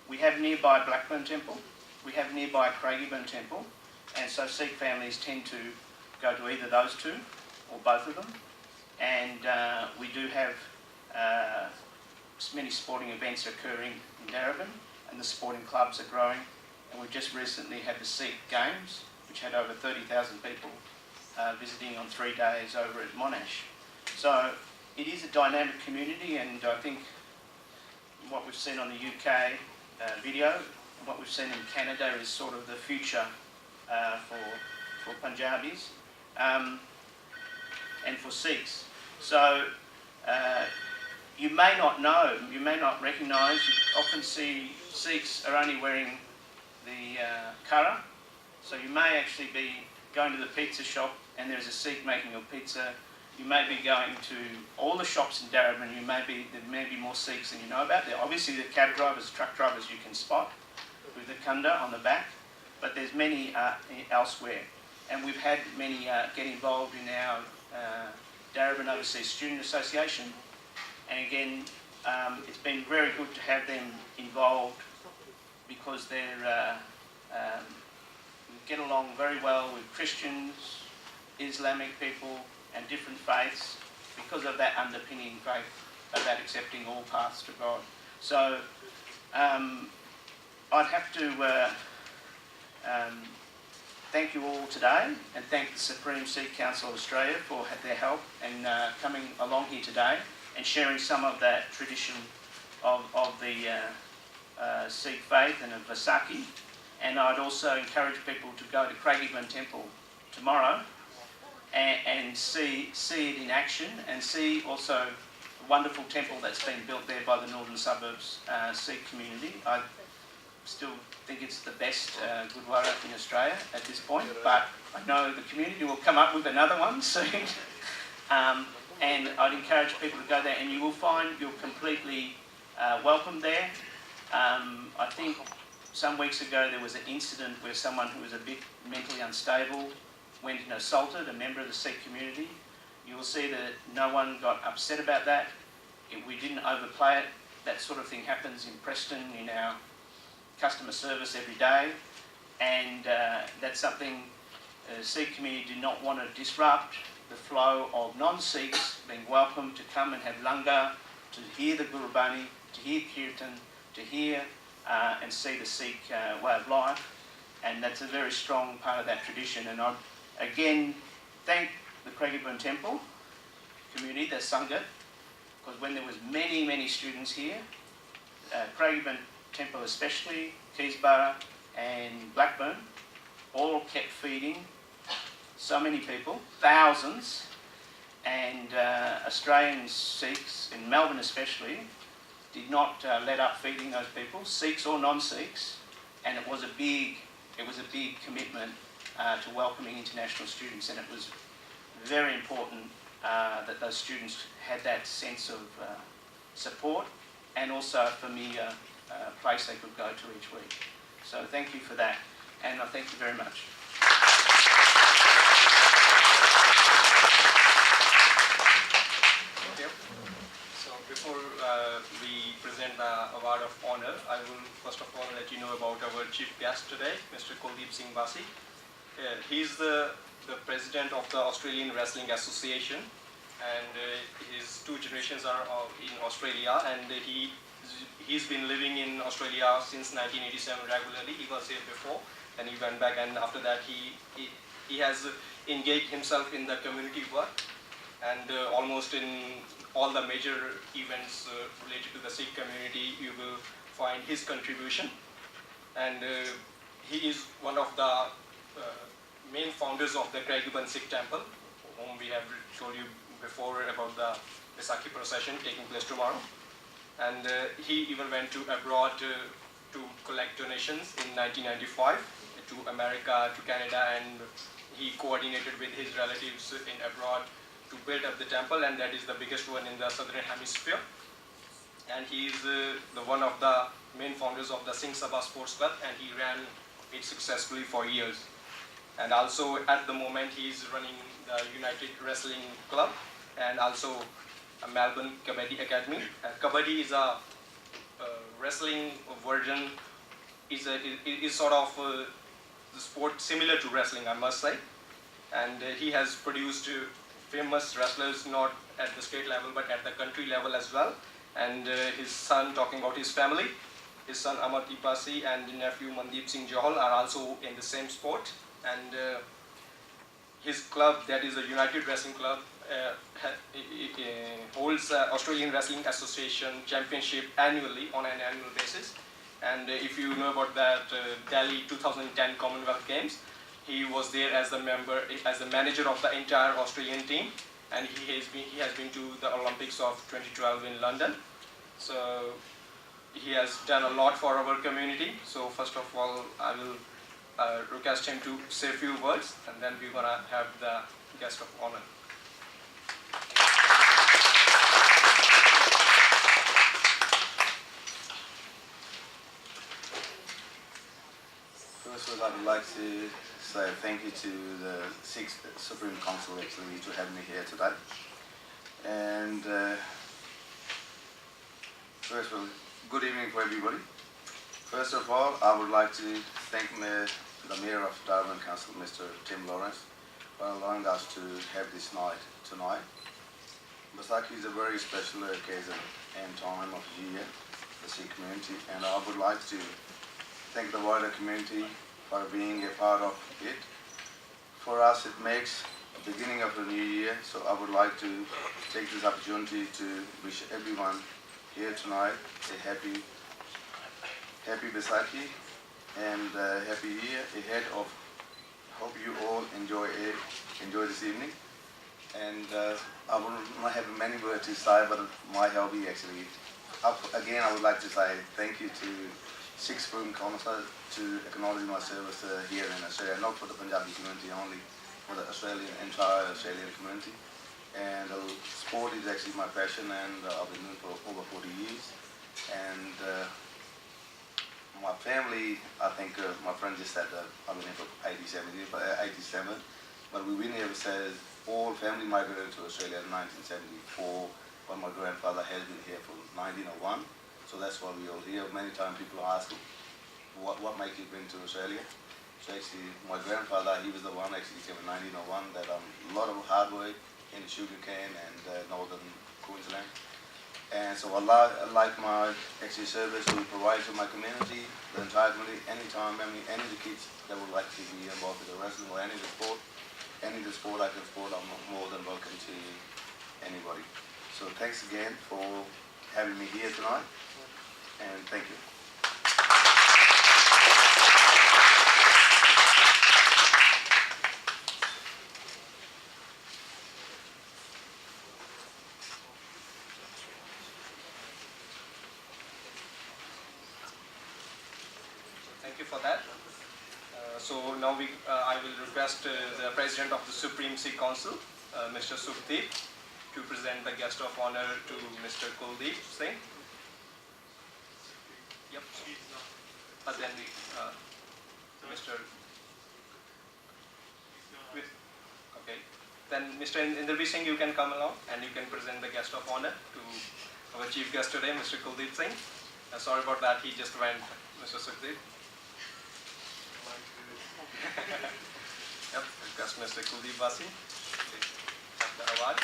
We have nearby Blackburn Temple. We have nearby Craigieburn Temple. And so Sikh families tend to go to either those two or both of them. And we do have many sporting events occurring in Darebin, and the sporting clubs are growing. And we've just recently had the Sikh Games, which had over 30,000 people visiting on 3 days over at Monash. So it is a dynamic community, and I think what we've seen on the UK video and what we've seen in Canada is sort of the future for Punjabis and for Sikhs. So you may not know, you may not recognise, you often see Sikhs are only wearing the kara. So you may actually be going to the pizza shop and there's a Sikh making your pizza. You may be going to all the shops in Darebin, there may be more Sikhs than you know about. There obviously the cab drivers, truck drivers you can spot with the kunda on the back, but there's many elsewhere. And we've had many get involved in our Darebin Overseas Student Association, and again, it's been very good to have them involved because they're get along very well with Christians, Islamic people, and different faiths because of that underpinning faith about accepting all paths to God. So I'd have to thank you all today and thank the Supreme Sikh Council of Australia for their help and coming along here today and sharing some of that tradition of the Sikh faith and of Vaisakhi. And I'd also encourage people to go to Darebin Temple tomorrow and see it in action and see also the wonderful temple that's been built there by the Northern Suburbs Sikh community. I still think it's the best Gurdwara in Australia at this point, but I know the community will come up with another one soon. And I'd encourage people to go there, and you will find you're completely welcome there. I think some weeks ago there was an incident where someone who was a bit mentally unstable went and assaulted a member of the Sikh community. You will see that no one got upset about that. We didn't overplay it. That sort of thing happens in Preston in our customer service every day, and that's something the Sikh community did not want to disrupt the flow of non-Sikhs being welcome to come and have langar, to hear the Gurbani, to hear Kirtan, to hear and see the Sikh way of life, and that's a very strong part of that tradition. And I again thank the Darebin Temple community, the Sangat, because when there was many students here, Darebin Temple especially, Keysborough and Blackburn, all kept feeding so many people, thousands, and Australian Sikhs, in Melbourne especially, did not let up feeding those people, Sikhs or non-Sikhs, and it was a big commitment to welcoming international students, and it was very important that those students had that sense of support and also a familiar place they could go to each week. So thank you for that, and I thank you very much. Thank you. So before we present the award of honor, I will first of all let you know about our chief guest today, Mr. Kuldeep Singh Basi. He's the president of the Australian Wrestling Association, and his two generations are in Australia, and he's been living in Australia since 1987 regularly. He was here before, and he went back, and after that he has engaged himself in the community work, and almost in all the major events related to the Sikh community, you will find his contribution. And he is one of the main founders of the Darebin Sikh Temple, whom we have told you before about the Vaisakhi procession taking place tomorrow. And he even went to abroad to collect donations in 1995 to America, to Canada, and he coordinated with his relatives in abroad to build up the temple, and that is the biggest one in the southern hemisphere. And he is one of the main founders of the Singh Sabha Sports Club, and he ran it successfully for years. And also at the moment he is running the United Wrestling Club and also a Melbourne Kabaddi Academy. Kabaddi is a wrestling version, is sort of the sport similar to wrestling, I must say. And he has produced famous wrestlers not at the state level but at the country level as well. And his son, talking about his family, his son Amardeep Basi and nephew Mandeep Singh Johal are also in the same sport. And his club, that is the United Wrestling Club, holds Australian Wrestling Association Championship annually on an annual basis. And if you know about that Delhi 2010 Commonwealth Games, he was there as the manager of the entire Australian team, and he has been to the Olympics of 2012 in London. So he has done a lot for our community. So first of all, I will request him to say a few words, and then we're gonna have the guest of honor. First of all, I would like to say thank you to the Sikh Supreme Council actually to have me here today. And first of all, good evening for everybody. First of all, I would like to thank the Mayor of Darebin Council, Mr. Tim Lawrence, for allowing us to have this night tonight. Vaisakhi is a very special occasion and time of the year, the Sikh community, and I would like to thank the wider community for being a part of it. For us, it makes the beginning of the new year, so I would like to take this opportunity to wish everyone here tonight a happy Vaisakhi and happy year ahead of. Hope you all enjoy this evening. And I will not have many words to say, but my hobby actually. Again, I would like to say thank you to Sixth Film Council to acknowledge my service here in Australia, not for the Punjabi community only, for the entire Australian community. And sport is actually my passion, and I've been doing it for over 40 years. And my family, I think my friend just said that I've been here for 87 years, but we never said all family migrated to Australia in 1974, but my grandfather has been here from 1901, so that's why we all here. Many times people ask, what made you bring to Australia? So actually, my grandfather, he was the one actually came in 1901, that a lot of hard work in sugarcane and northern Queensland. And so I like my actually service we provide to my community, the entire community, anytime, any of the kids that would like to be involved with the wrestling or any of the sport I can support, I'm more than welcome to anybody. So thanks again for having me here tonight, and thank you. Thank you for that. So now I will request the President of the Supreme Sikh Council, Mr. Sukhdeep, to present the guest of honor to Mr. Kuldeep Singh. Yep. And then Mr. Okay. Then Mr. Darebin Singh, you can come along and you can present the guest of honor to our chief guest today, Mr. Kuldeep Singh. Sorry about that, he just went, Mr. Sukhdeep. Yep, request Mr. Kuldeep Basi. Have the award.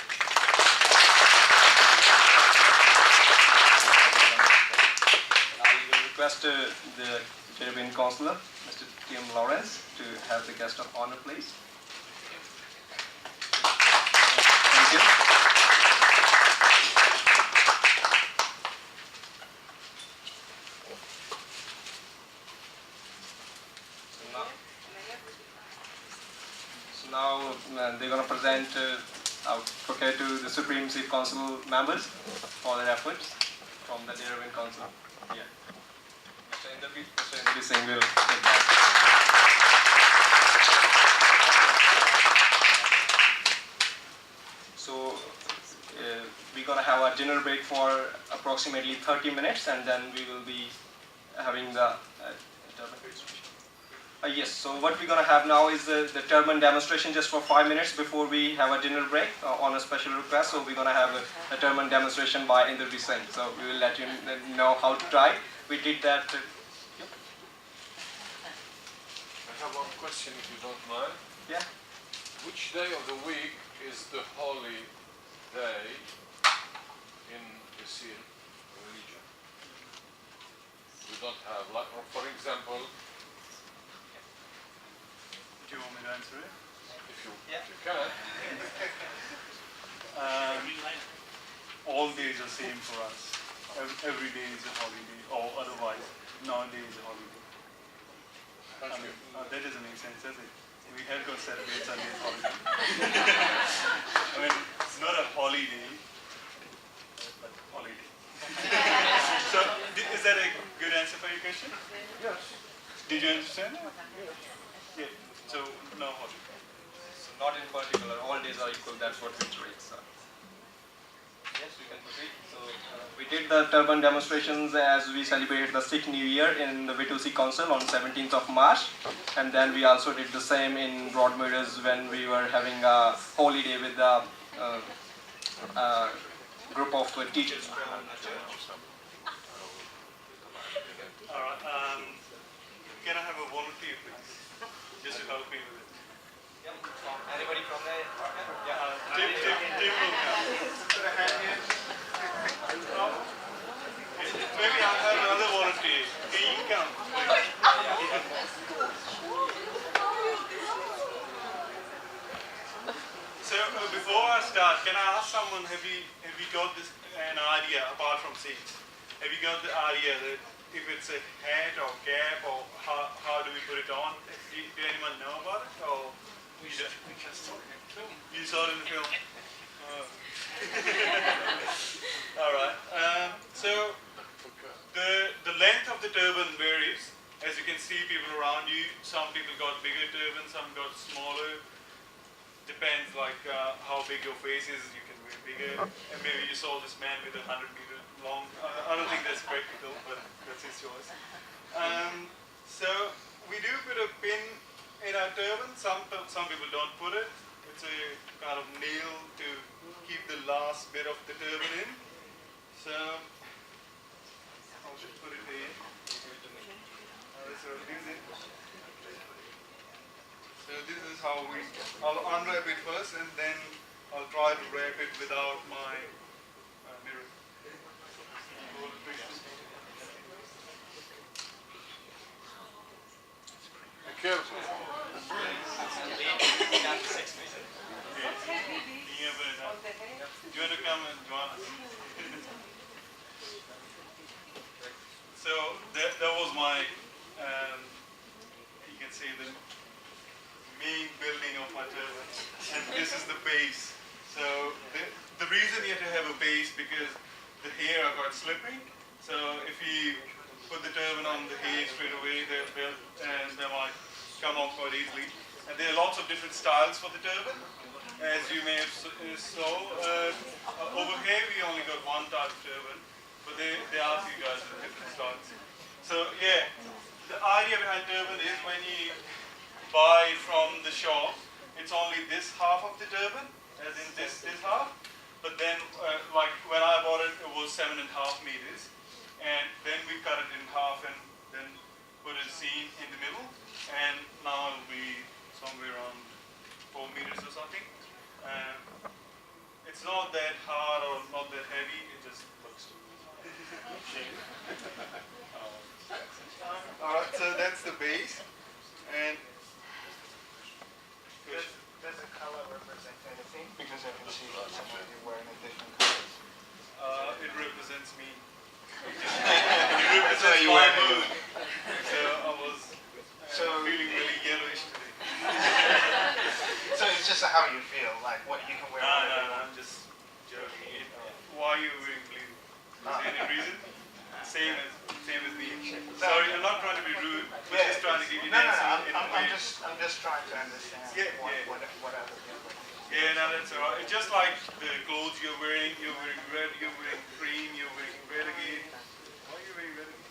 I will request the Darebin Councillor, Mr. Tim Lawrence, to have the guest of honor, please. Thank you. Now they're going to present our bouquet to the Supreme Sikh Council members for their efforts from the Darebin Council. Yeah. Mr. Darebin Singh will take that. So we're going to have a dinner break for approximately 30 minutes, and then we will be having the yes, so what we're going to have now is the turban demonstration just for 5 minutes before we have a dinner break on a special request. So we're going to have a turban demonstration by Darebin Singh. So we will let you know how to try. We did that. I have one question if you don't mind. Yeah. Which day of the week is the holy day in the Sikh religion? We don't have, like, for example, do you want me to answer it? If you can. All days are same for us. Every day is a holiday, or otherwise, nowadays is a holiday. That doesn't make sense, does it? We have got Saturday, Sunday holiday. I mean, it's not a holiday, but holiday. So, is that a good answer for your question? Yes. Did you understand it? Yes. Yeah. So, no holiday. So not in particular, all days are equal, that's what we treat. So. Yes, we can proceed. So we did the turban demonstrations as we celebrated the Sikh New Year in the Vaisakhi Council on 17th of March. And then we also did the same in Broadmeadows when we were having a holy day with the group of teachers. Alright, can I have a volunteer please? Just to help me with it. Anybody from there? Tim will come. Maybe I'll have another volunteer. Can you come? So before I start, can I ask someone, have you got an idea apart from seeing? Have you got the idea that if it's a hat or cap or how do we put it on? Do anyone know about it? Or you saw it in the film. You saw it in the film. All right. So the length of the turban varies. As you can see, people around you, some people got bigger turbans, some got smaller. Depends like how big your face is, you can wear bigger. And maybe you saw this man with 100-meter long. I don't think that's practical, but that's his choice. So we do put a pin in our turban. Some people don't put it. It's a kind of nail to keep the last bit of the turban in. So I'll just put it here. So this is how I'll unwrap it first and then I'll try to wrap it without my mirror. Be careful. Do you want to come and join us? So that was my, you can see the main building of my turban, and this is the base. So the reason you have to have a base because the hair got slippery. So if you put the turban on the hair straight away, they might come off quite easily. And there are lots of different styles for the turban. As you may have saw, over here we only got one type of turban, but they ask you guys the different styles. So yeah, the idea behind turban is when you buy it from the shop, it's only this half of the turban, as in this half. But then, like when I bought it, it was 7.5 meters, and then we cut it in half and then put a seam in the middle, and now it'll be somewhere around 4 meters or something. It's not that hard or not that heavy, it just looks alright, so that's the base. And does the color represent anything? Because I can see someone wearing a different colors. It represents me. It represents my mood. So I was feeling really yellowish today. So it's just how you feel, like what you can wear. No, I'm just joking. Why are you wearing blue? Is there any reason? Same as me. Sorry, I'm not trying to be rude, but just trying to give you an answer. I'm just trying to understand what other people. Yeah, no, that's alright. It's just like the clothes you're wearing red, you're wearing cream, you're wearing red again. Why are you wearing red again?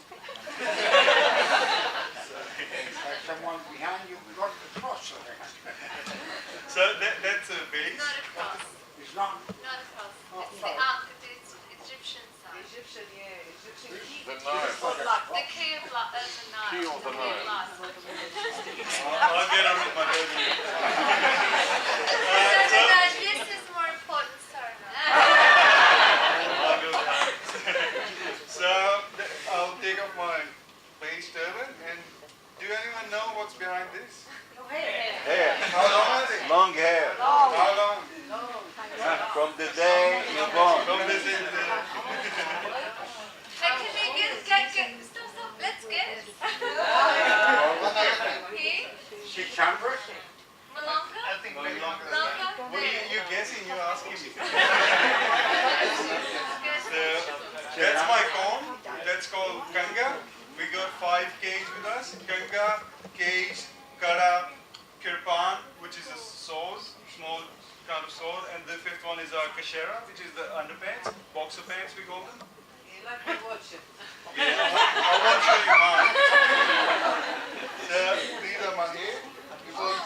Like someone behind you got the cross on it. So that's a base. Not a cross. It's not? Not a cross. It's the Egyptian side. Egyptian, yeah. Egyptian key. The knife. The key of the knife. Key of the knife. I'll get on with my turban. This is more important, sir. So I'll take off my base turban, and do anyone know what's behind this? Hair. How long is it? Long hair. How long? From the day you're born. From this in the... Can we get stop, let's guess. She chambered? Malanga? I think maybe longer than that. What are you guessing? You're asking me. So, that's my comb. That's called kanga. We got 5 Ks with us. Kanga, cage, kada, kirpan, which is a sword, small kind of sword, and the 5th one is our kashera, which is the underpants, boxer pants we call them. Let me watch it. Yeah, I won't show you mine. So these are my hair. People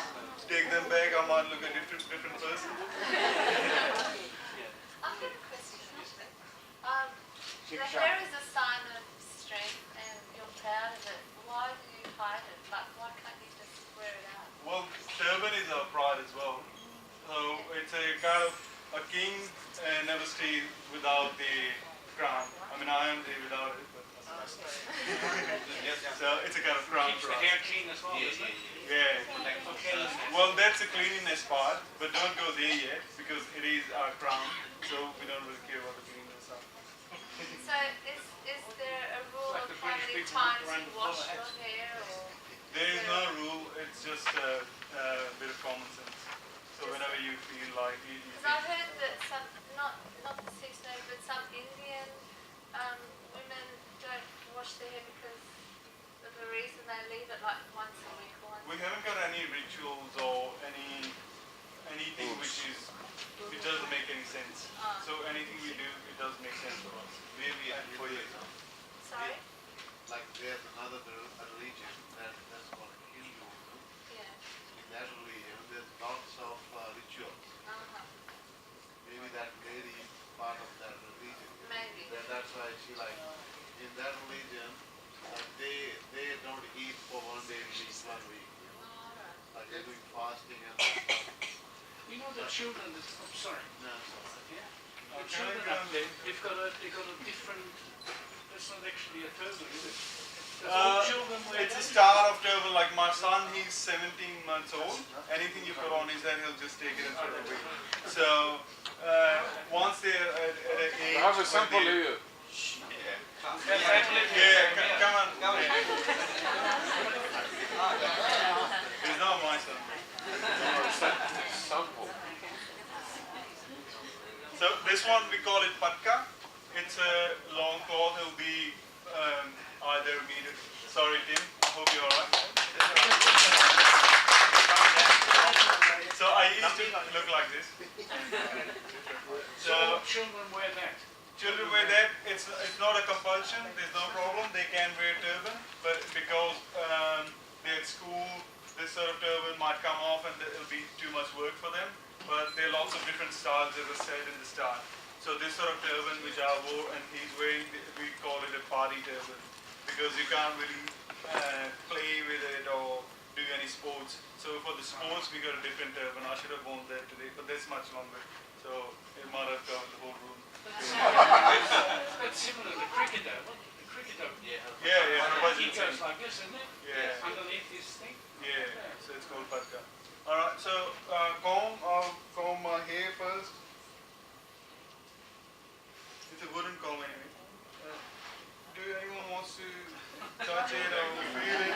take them back, I might look a different person. The hair is a sign of strength and you're proud of it. Why do you hide it? Like, why can't you just wear it out? Well, turban is our pride as well. So it's a kind of, a king never stays without the crown. I mean, I am there without it, but so it's a kind of crown Keeps for the us. hair clean as well, isn't it? Yeah. Well, that's the cleanliness part, but don't go there yet because it is our crown, so we don't really care about the cleanliness of it. So is there a rule of how many times you wash your hair? Or there is no rule, it's just a bit of common sense. So whenever you feel like you because I heard that some, not the Sikhs, no, but some Indian women don't wash their hair because of the reason they leave it like once a week or once. we haven't got any rituals or anything which doesn't make any sense. So anything we do, it does make sense for us. Maybe for you. Sorry? Like there's another religion that's called Hindu. Yeah. In that religion, there's lots of rituals. Maybe that lady part of that religion. Maybe. That's why she like in that religion, they don't eat for 1 day, at least 1 week. Like they're doing fasting and stuff. You know the children, I'm sorry. No, sorry. Yeah. The children up there, they've got a different, that's not actually a turban, is it? It's a start of turban, like my son, he's 17 months old. Anything you put on his head, he'll just take it and throw it away. So, once they're at an age... I have a sample here. Yeah, come on. He's not my son. Sample. So this one we call it patka. It's a long cloth. It'll be either meter. Sorry, Tim. I hope you're alright. So I used to look like this. So children wear that? Children wear that. It's not a compulsion. There's no problem. They can wear turban, but because they're at school, this sort of turban might come off and it'll be too much work for them. But there are lots of different styles, as I said in the start. So this sort of turban which I wore and he's wearing, we call it a party turban because you can't really play with it or do any sports. So for the sports we got a different turban. I should have worn that today, but that's much longer. So it might have covered the whole room. That's similar to the cricketer. The cricketer. Yeah. He goes like this, isn't it? Yeah. Underneath this thing. Yeah. So it's called patka. Alright, so I'll comb my hair first. It's a wooden comb anyway. Do anyone wants to touch it or feel it?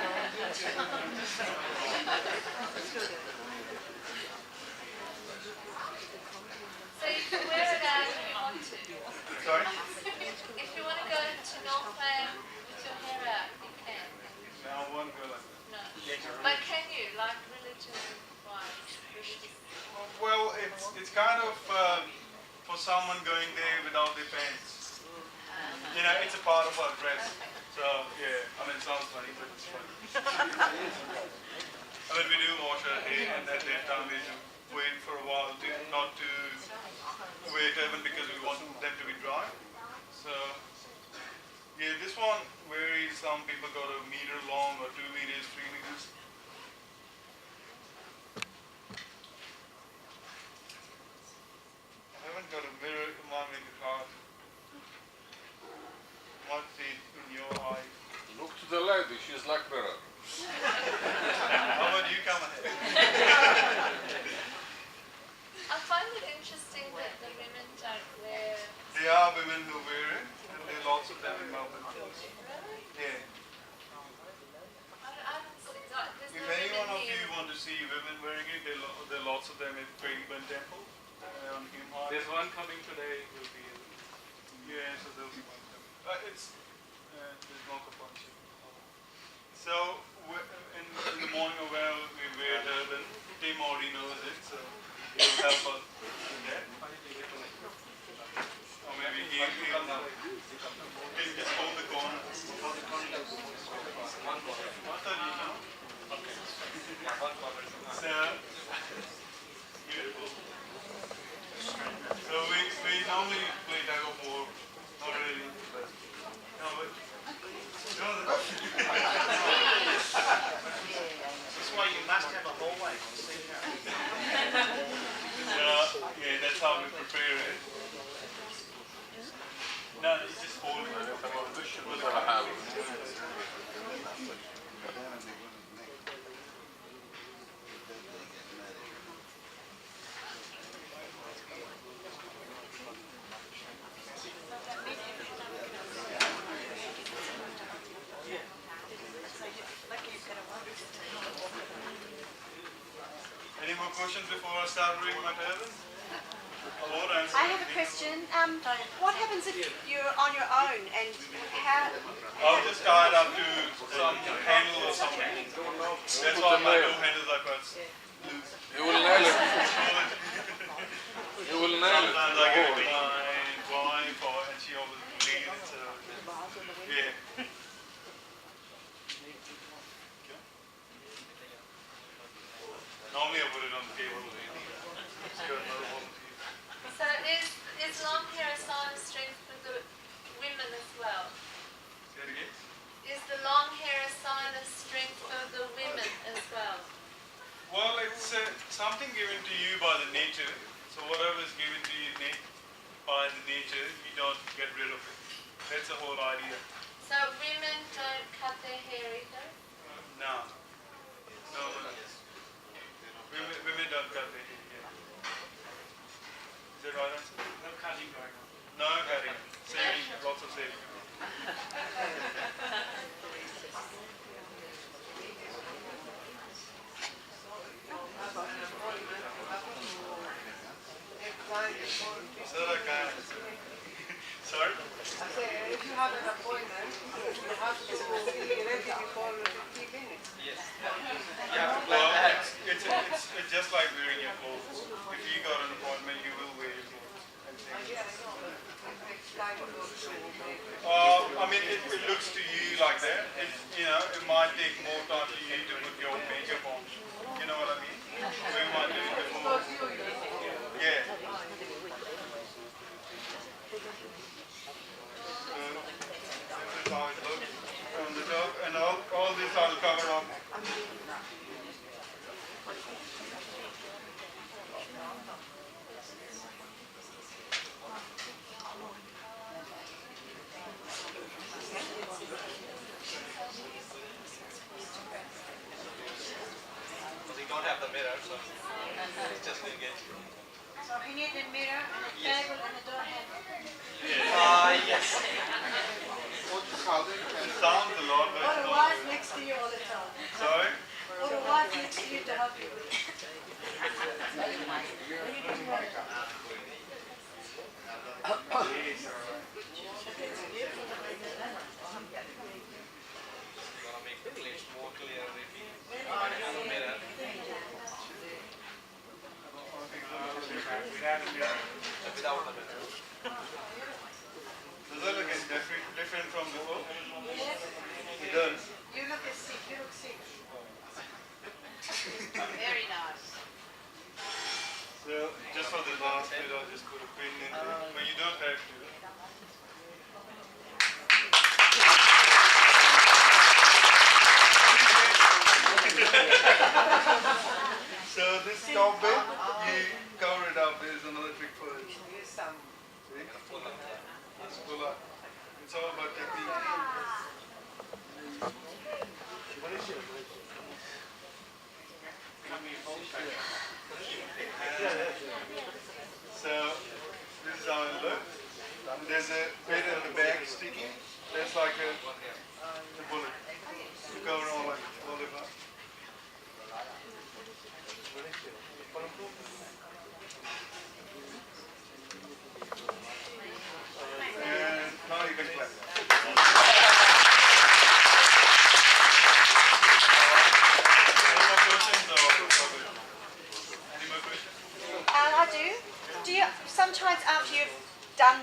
So you can wear it out if you want to. Sorry? If you want to go to Northland with your hair out, you can. No, I won't go like that. No. But can you, like religion-wise? Well, it's kind of for someone going there without their pants. You know, it's a part of our dress. So, yeah, I mean, it sounds funny, but it's funny. I mean, we do wash our hair, and at that time we wait for a while not to wear turban because we want them to be dry. So, yeah, this one varies. Some people got a meter long or 2 meters, 3 meters. I haven't got a mirror. It might make it hard. Might see it in your eye. Look to the lady, she's like mirror. How about you come ahead? I find it interesting that the women don't wear... There are women who wear it, and there are lots of them in Melbourne. Really? Yeah. I don't see... Like, there's If no any women one of here. you want to see women wearing it, there are lots of them at Darebin Temple on Hume High. There's one coming today. Will be. Yeah, so there'll be one coming. There's no compulsion. So in the morning or when we wear turban, Tim already knows it, so he'll help us with that. Or maybe he'll just hold the corner. I thought you know. Okay. So, beautiful. So we normally play tug of war, not really, but No, it's just hold it. Any more questions before I start reading my turban? I have a question. What happens if you're on your own and how... I'll just tie it up to some handle or something. That's why my door handles are quite loose. You will nail it. You will nail it. Sometimes I give it to my wife and she always leaves it, so yeah. Normally I put it on the table. So is long hair a sign of strength for the women as well? Say it again? Is the long hair a sign of strength for the women as well? Well, it's something given to you by the nature. So whatever is given to you by the nature, you don't get rid of it. That's the whole idea. So women don't cut their hair either? No. No. Women don't cut their hair. Yeah. Is that right answer? No cutting going on. No cutting. Saving, lots of saving. Sir, I can't. Sorry? I say, if you have an appointment, you have to be ready before 15 minutes. Yes. Yeah, well, it's just like wearing your clothes. If you got an appointment, you will wear your clothes. I mean, it looks to you like that. It might take more time for you to put your makeup on. You know what I mean? We might do it before. Yeah. This is how it looks from the top, and all this I'll cover up. We don't have the mirror, so it's just going to get you. So he needs a mirror, and a table, and a door handle. Yes. It sounds a lot, but Or a wife next to you all the time. Sorry? Or a wife next to you to help you with it. Make the plates more clear if you have a mirror. Without the mirror. Does that look different from before? Yes. It does. You look sick. You look sick. Very nice. So, just for the last bit, I'll just put a pin in there. But you don't have to. So this top bit, you cover it up. There's another trick for it. See? Just pull up. It's all about technique. So this is how it looks. There's a bit in the back sticking. That's like a bullet to cover all the part. And now you can clap. I do. Do you sometimes after you've done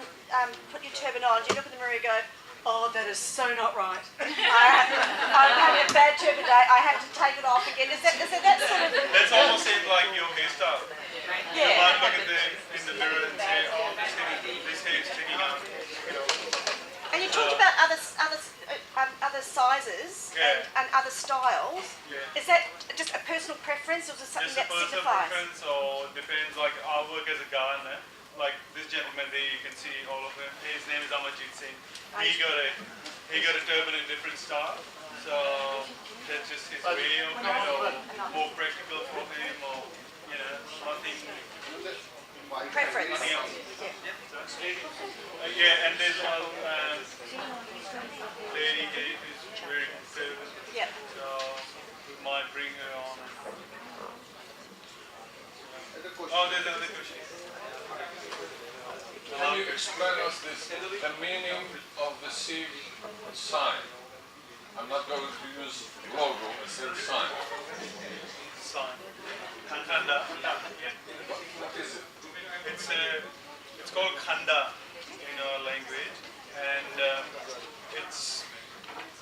put your turban on, do you look in the mirror and go, oh, that is so not right. I'm having a bad turban day. I had to take it off again. Is that sort of? That's almost seems like your hairstyle. Yeah. You might look in the mirror and say, oh, this hair is sticking out. And you talked about other sizes and other styles. Yeah. Is that just a personal preference, or is it something Just a that personal signifies? preference, or depends. Like I work as a gardener, like this gentleman there, you can see all of him. His name is Amarjit Singh. He got a turban in different style. So that's just his way of more practical for him, or nothing. Preference. Nothing else. Yeah, and there's one lady here who's wearing a turban. Yeah. So we might bring her on. Oh, there's another question. Can you explain us the meaning of the Sikh sign? I'm not going to use logo, I said sign. Sign. Khanda. What is it? It's called Khanda in our language, and it's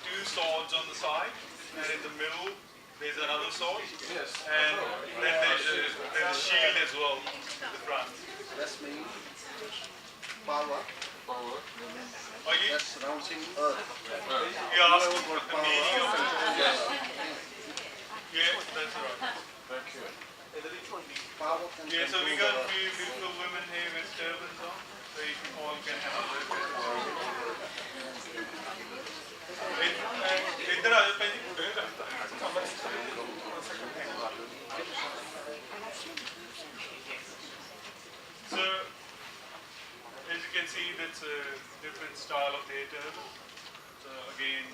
two swords on the side, and in the middle there's another sword. Yes. And then there's a shield as well in the front. That's me. Power. Power. That's renouncing earth. You asked for the meaning of it. Yes. Yeah, that's right. Thank you. Yeah, so we got a few beautiful women here with turbans on, so you all can have a look at So, as you can see, that's a different style of their turban. So again,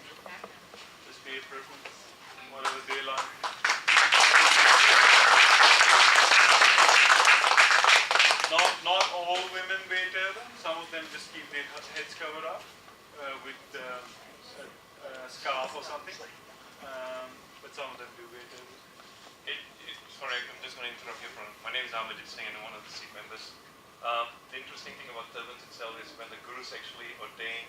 just their preference, whatever they like. Not all women wear turban. Some of them just keep their heads covered up with a scarf or something. But some of them do wear turban. Sorry, I'm just going to interrupt you. My name is Amarjit Singh and I'm one of the Sikh members. The interesting thing about turbans itself is when the gurus actually ordained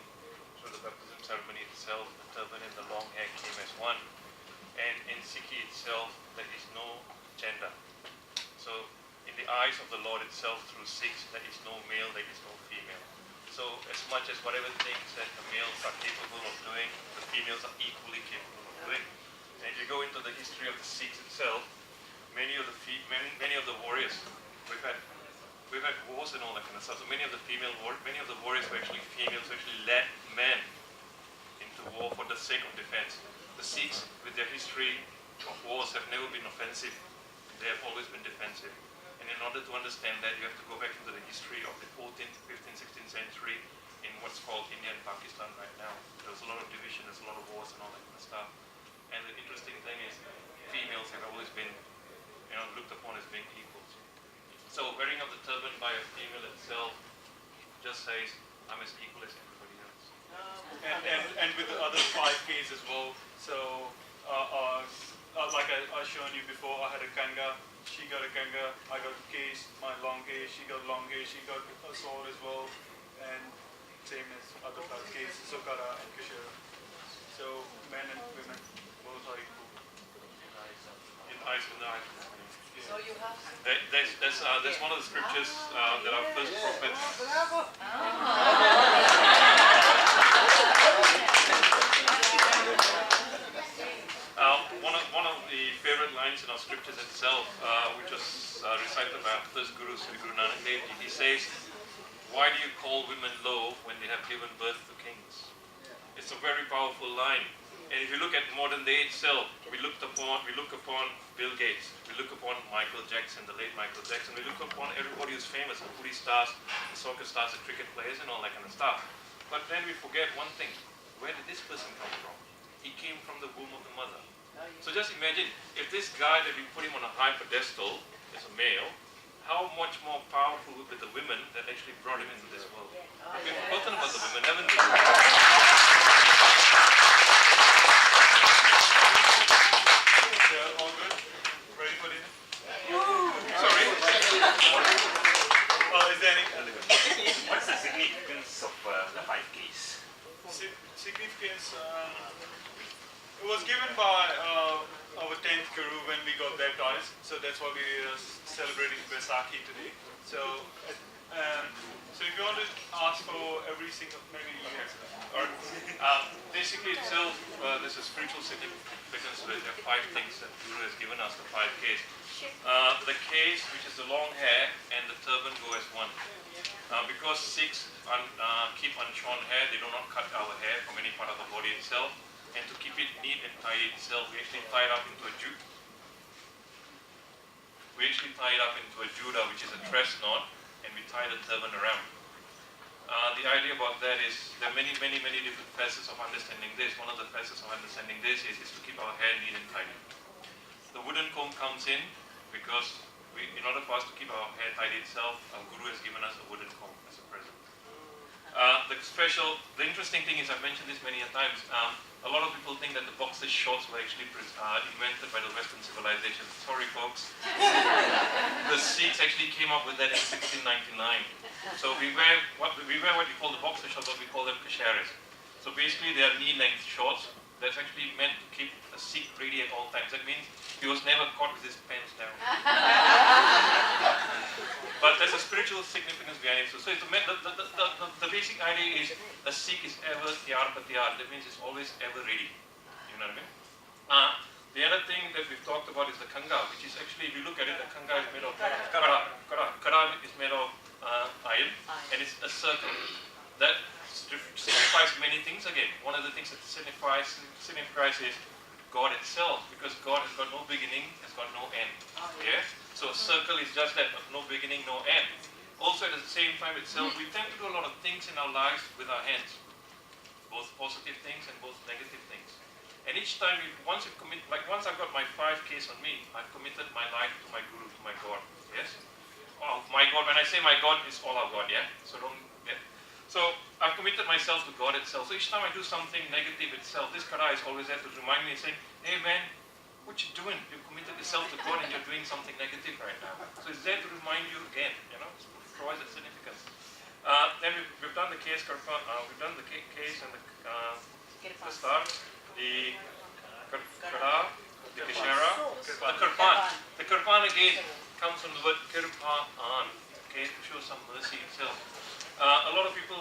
through the baptism ceremony itself, the turban and the long hair came as one. And in Sikhi itself, there is no gender. So in the eyes of the Lord itself, through Sikhs, there is no male, there is no female. So as much as whatever things that the males are capable of doing, the females are equally capable of doing. And if you go into the history of the Sikhs itself, many of the warriors, we've had wars and all that kind of stuff. So many of the warriors were actually females who actually led men into war for the sake of defense. The Sikhs, with their history of wars, have never been offensive. They have always been defensive. And in order to understand that, you have to go back into the history of the 14th, 15th, 16th century in what's called India and Pakistan right now. There was a lot of division, there's a lot of wars and all that kind of stuff. And the interesting thing is, females have always been looked upon as being equals. So wearing of the turban by a female itself just says, I'm as equal as everybody else. And with the other 5 Ks as well. So like I shown you before, I had a kanga, she got a kanga, I got a case, my long case, she got long case, she got a sword as well, and same as other 5 Ks, Sukara and Kishore. So men and women both are equal. In eyes of the eyes. So you have... That's one of the scriptures that our first prophet... One of the favorite lines in our scriptures itself, which was recited by our first Guru, Sri Guru Nanak Dev Ji, he says, why do you call women low when they have given birth to kings? It's a very powerful line. And if you look at modern day itself, we look upon Bill Gates, we look upon Michael Jackson, the late Michael Jackson, we look upon everybody who's famous, the movie stars, the soccer stars, the cricket players and all that kind of stuff. But then we forget one thing, where did this person come from? He came from the womb of the mother. So just imagine, if this guy that we put him on a high pedestal is a male, how much more powerful would be the women that actually brought him into this world? We've forgotten about the women, haven't we? All good? Ready for dinner? Sorry? Is there any... What's the significance of the 5 Ks? Significance, it was given by our 10th Guru when we got baptized, so that's why we are celebrating Vaisakhi today. So if you want to ask for every single, maybe you answer that. Basically itself, there's a spiritual significance to it. There are 5 things that Guru has given us, the 5 Ks. The case, which is the long hair, and the turban go as one. Because Sikhs keep unshorn hair, they do not cut our hair from any part of the body itself. And to keep it neat and tidy itself, we actually tie it up into a juda. Which is a tress knot, and we tie the turban around. The idea about that is there are many different facets of understanding this. One of the facets of understanding this is to keep our hair neat and tidy. The wooden comb comes in because in order for us to keep our hair tidy itself, our Guru has given us a wooden comb as a present. The interesting thing is, I've mentioned this many times, a lot of people think that the boxer shorts were actually invented by the Western civilization. Sorry folks. The Sikhs actually came up with that in 1699. So we wear what we call the boxer shorts, but we call them kasharis. So basically they are knee-length shorts that's actually meant to keep a Sikh ready at all times. That means he was never caught with his pants down. But there's a spiritual significance behind it. So the basic idea is a Sikh is ever tiyar pa tiyar. That means it's always ever ready. You know what I mean? The other thing that we've talked about is the kanga, which is actually, if you look at it, the kanga is made of kara is made of iron, and it's a circle. That signifies many things again. One of the things that signifies is God itself, because God has got no beginning, has got no end. Yes? So a circle is just that, no beginning, no end. Also at the same time itself, we tend to do a lot of things in our lives with our hands. Both positive things and both negative things. And each time, once I've got my 5 Ks on me, I've committed my life to my Guru, to my God. Yes? Oh, my God, when I say my God, it's all our God, yeah? So don't, yeah. So I've committed myself to God itself. So each time I do something negative itself, this kara is always there to remind me, saying, hey man, what you doing? You've committed yourself to God and you're doing something negative right now. So it's there to remind you again, you know, it provides that significance. Then we've done the case, we've done the case and the start, the kara, the kishara, the kirpan. The kirpan again comes from the word kirpaan, okay, to show some mercy itself. A lot of people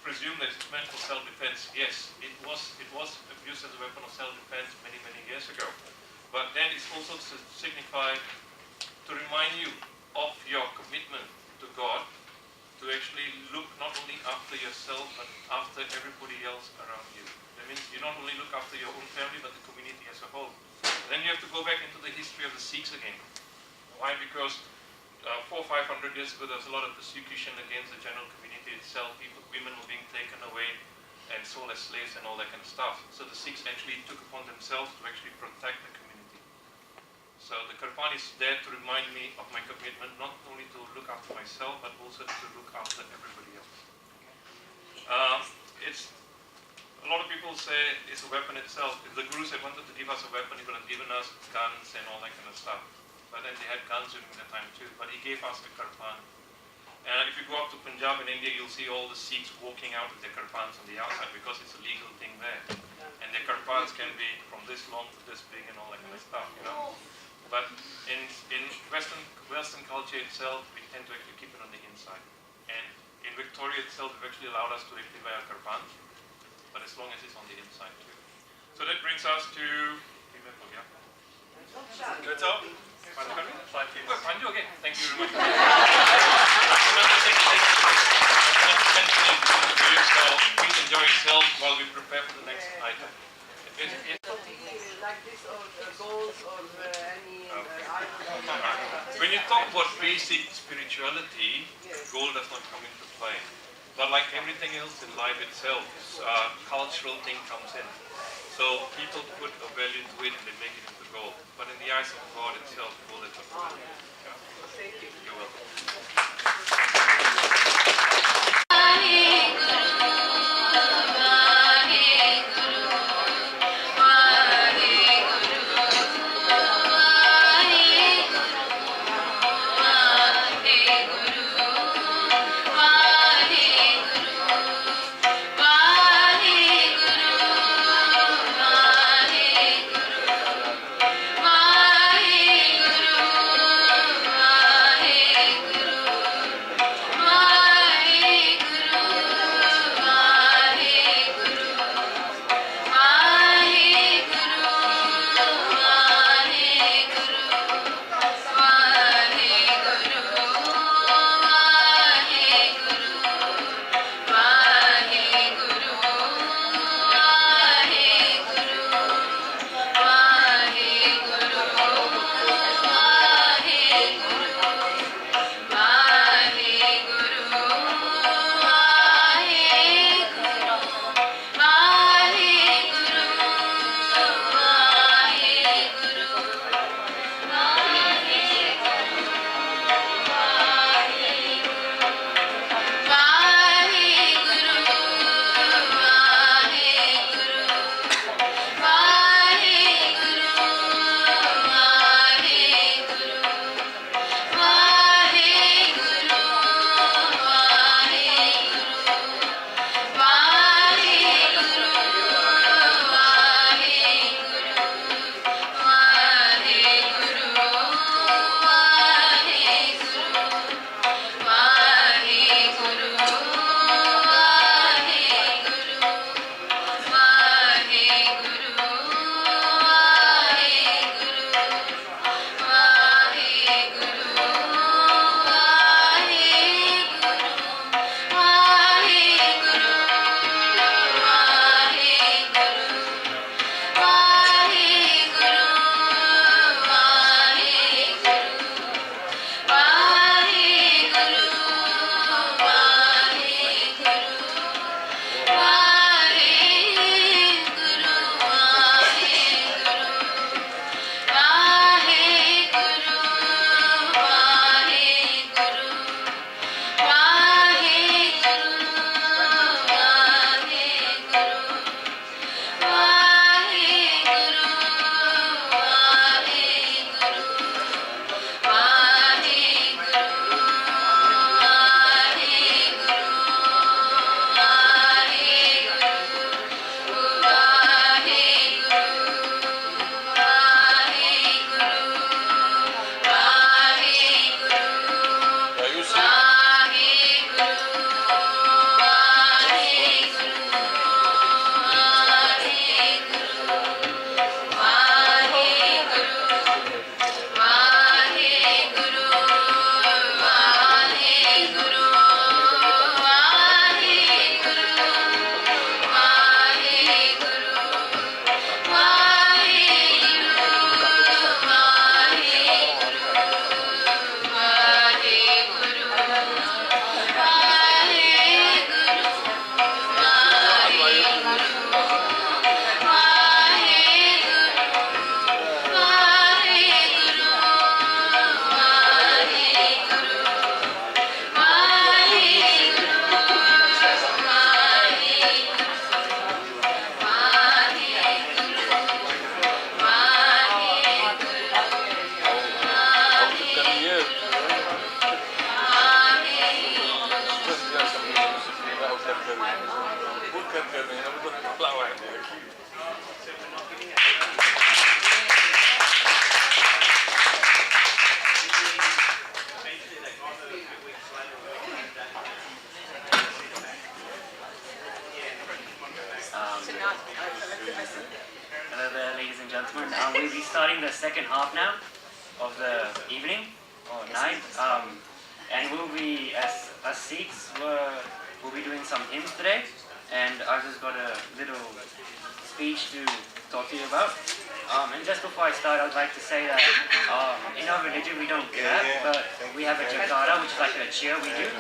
presume that it's meant for self-defense. Yes, it was used as a weapon of self-defense many years ago. But then it's also to signify, to remind you of your commitment to God, to actually look not only after yourself, but after everybody else around you. That means you not only look after your own family, but the community as a whole. Then you have to go back into the history of the Sikhs again. Why? Because 400 or 500 years ago, there was a lot of persecution against the general community itself. Women were being taken away and sold as slaves and all that kind of stuff. So the Sikhs actually took upon themselves to actually protect the community. So the kirpan is there to remind me of my commitment, not only to look after myself, but also to look after everybody else. A lot of people say it's a weapon itself. If the Gurus had wanted to give us a weapon, he would have given us guns and all that kind of stuff. But then they had guns during that time too. But he gave us the kirpan. If you go up to Punjab in India, you'll see all the Sikhs walking out with their kirpans on the outside because it's a legal thing there. And their kirpans can be from this long to this big and all that kind of stuff, you know. But in Western culture itself, we tend to actually keep it on the inside. And in Victoria itself, they've actually allowed us to actually wear kirpans, but as long as it's on the inside too. So that brings us to that's all. Panju again. Thank you very much. So please enjoy yourself while we prepare for the next item. Like this or goals or any When you talk about basic spirituality, gold does not come into play. But like everything else in life itself, cultural thing comes in. So people put a value to it and they make it into gold. But in the eyes of God itself, gold is a value. Yeah. Thank you. You're welcome. Vaisakhi बंद कर देंगे वो तो खुला हुआ है Hello there, ladies and gentlemen. We'll be starting the second half now of the evening or night, and we'll be, as Sikhs, we'll be doing some hymns today, and I've just got a little speech to talk to you about. And just before I start, I'd like to say that in our religion we don't clap, but we have a jagara, which is like a cheer we do.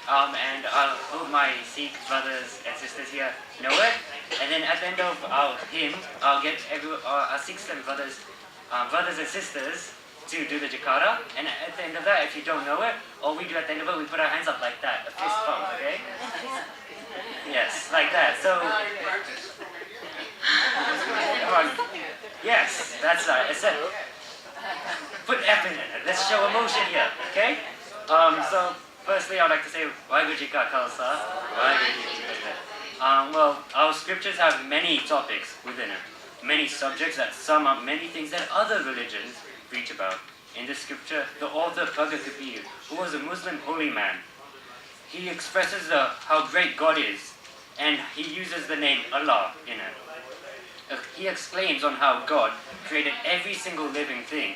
And I hope my Sikh brothers and sisters here know it. And then at the end of our hymn, I'll get our Sikhs and brothers and sisters to do the jagara. And at the end of that, if you don't know it, all we do at the end of it, we put our hands up like that, a fist bump, okay? Yes, like that. So, yes, that's right. I said, put effort in it. Let's show emotion here, okay? So, firstly, I'd like to say, Vaisakhi Ji Ka Khalsa, Vaisakhi Ji Ki Fateh. Well, our scriptures have many topics within it, many subjects that sum up many things that other religions preach about. In this scripture, the author Bhagat Kabir, who was a Muslim holy man, he expresses how great God is, and he uses the name Allah in it. He exclaims on how God created every single living thing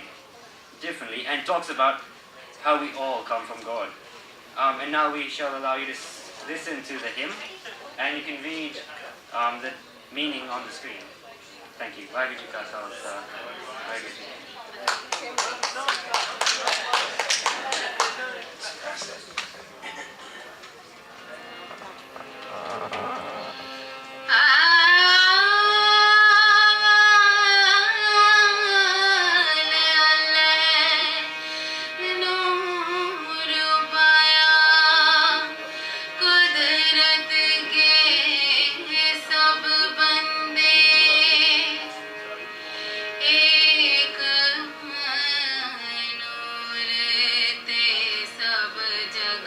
differently and talks about how we all come from God. And now we shall allow you to listen to the hymn, and you can read the meaning on the screen. Thank you. Vaisakhi Ji Ka Khalsa, Vaisakhi Ji. सब जग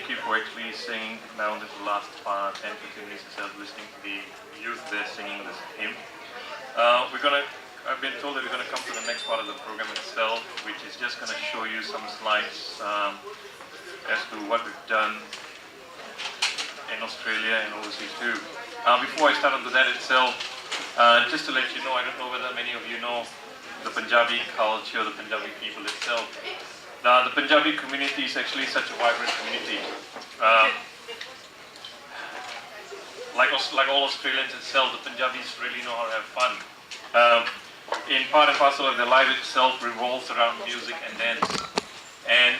thank you for actually singing now in the last 10-15 minutes itself, listening to the youth there singing this hymn. I've been told that we're going to come to the next part of the program itself, which is just going to show you some slides as to what we've done in Australia and overseas too. Before I start onto that itself, just to let you know, I don't know whether many of you know the Punjabi culture, the Punjabi people itself. The Punjabi community is actually such a vibrant community. Like all Australians itself, the Punjabis really know how to have fun. In part and parcel of their life itself revolves around music and dance. And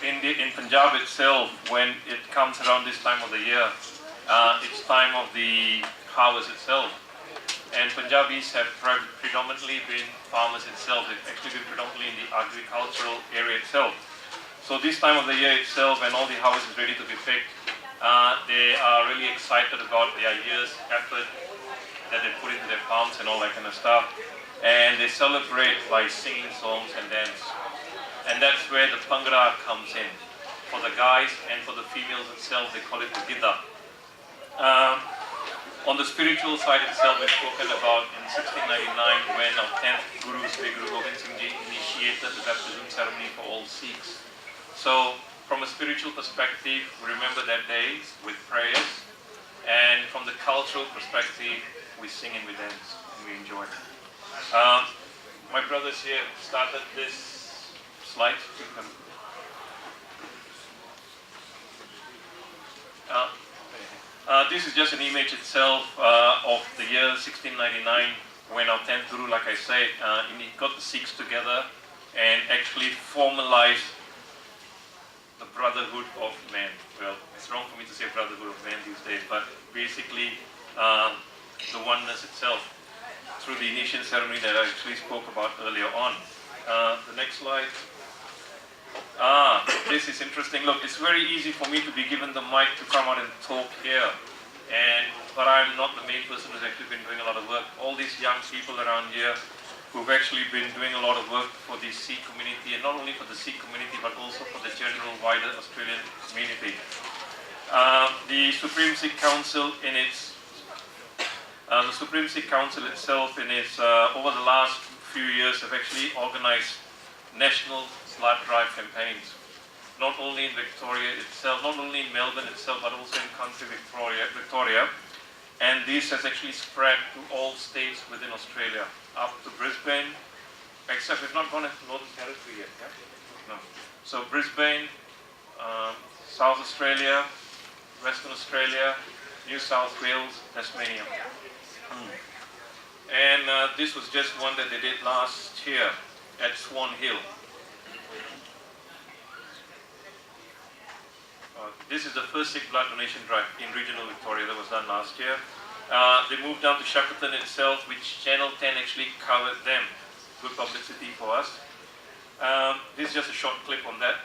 in Punjab itself, when it comes around this time of the year, it's time of the harvest itself. And Punjabis have predominantly been farmers itself. They've actually been predominantly in the agricultural area itself. So this time of the year itself, when all the harvest is ready to be picked, they are really excited about the ideas, effort that they put into their farms and all that kind of stuff. And they celebrate by singing songs and dance. And that's where the Bhangra comes in. For the guys and for the females itself, they call it the Gidda. On the spiritual side itself, we've spoken about in 1699 when our 10th Guru, Sri Guru Gobind Singh Ji, initiated the baptism ceremony for all Sikhs. So, from a spiritual perspective, we remember that day with prayers, and from the cultural perspective, we sing and we dance and we enjoy. My brothers here started this slide. This is just an image itself of the year 1699 when our 10th Guru, like I said, he got the Sikhs together and actually formalized the brotherhood of man. Well, it's wrong for me to say brotherhood of man these days, but basically the oneness itself through the initial ceremony that I actually spoke about earlier on. The next slide. This is interesting. Look, it's very easy for me to be given the mic to come out and talk here. But I'm not the main person who's actually been doing a lot of work. All these young people around here who've actually been doing a lot of work for the Sikh community, and not only for the Sikh community, but also for the general wider Australian community. The Supreme Sikh Council itself in its over the last few years have actually organized national blood drive campaigns. Not only in Victoria itself, not only in Melbourne itself, but also in country Victoria. And this has actually spread to all states within Australia, up to Brisbane, except we've not gone into Northern Territory yet, yeah? No. So Brisbane, South Australia, Western Australia, New South Wales, Tasmania. And this was just one that they did last year at Swan Hill. This is the first Sikh blood donation drive in regional Victoria that was done last year. They moved down to Shepparton itself, which Channel 10 actually covered them. Good publicity for us. This is just a short clip on that.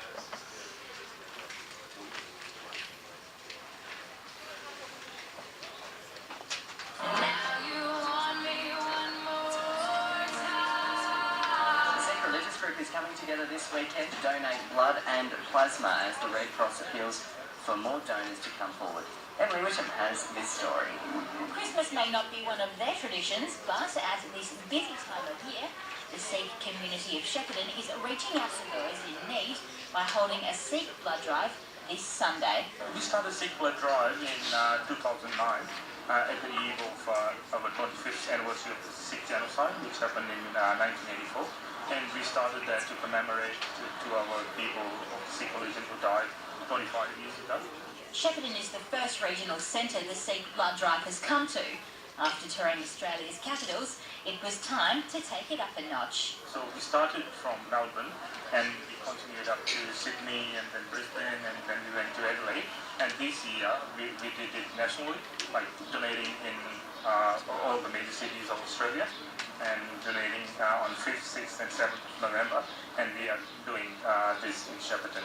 Is coming together this weekend to donate blood and plasma as the Red Cross appeals for more donors to come forward. Emily Wisham has this story. Christmas may not be one of their traditions, but at this busy time of year, the Sikh community of Shepparton is reaching out to those in need by holding a Sikh blood drive this Sunday. We started Sikh blood drive in 2009 at the eve of our 25th anniversary of the Sikh genocide, which happened in 1984. And we started that to commemorate to our people of Sikh religion who died 25 years ago. Shepparton is the first regional centre the Sikh blood drive has come to. After touring Australia's capitals, it was time to take it up a notch. So we started from Melbourne and we continued up to Sydney and then Brisbane and then we went to Adelaide. And this year we did it nationally, like donating in all the major cities of Australia. And donating on 5th, 6th and 7th of November, and we are doing this in Shepparton,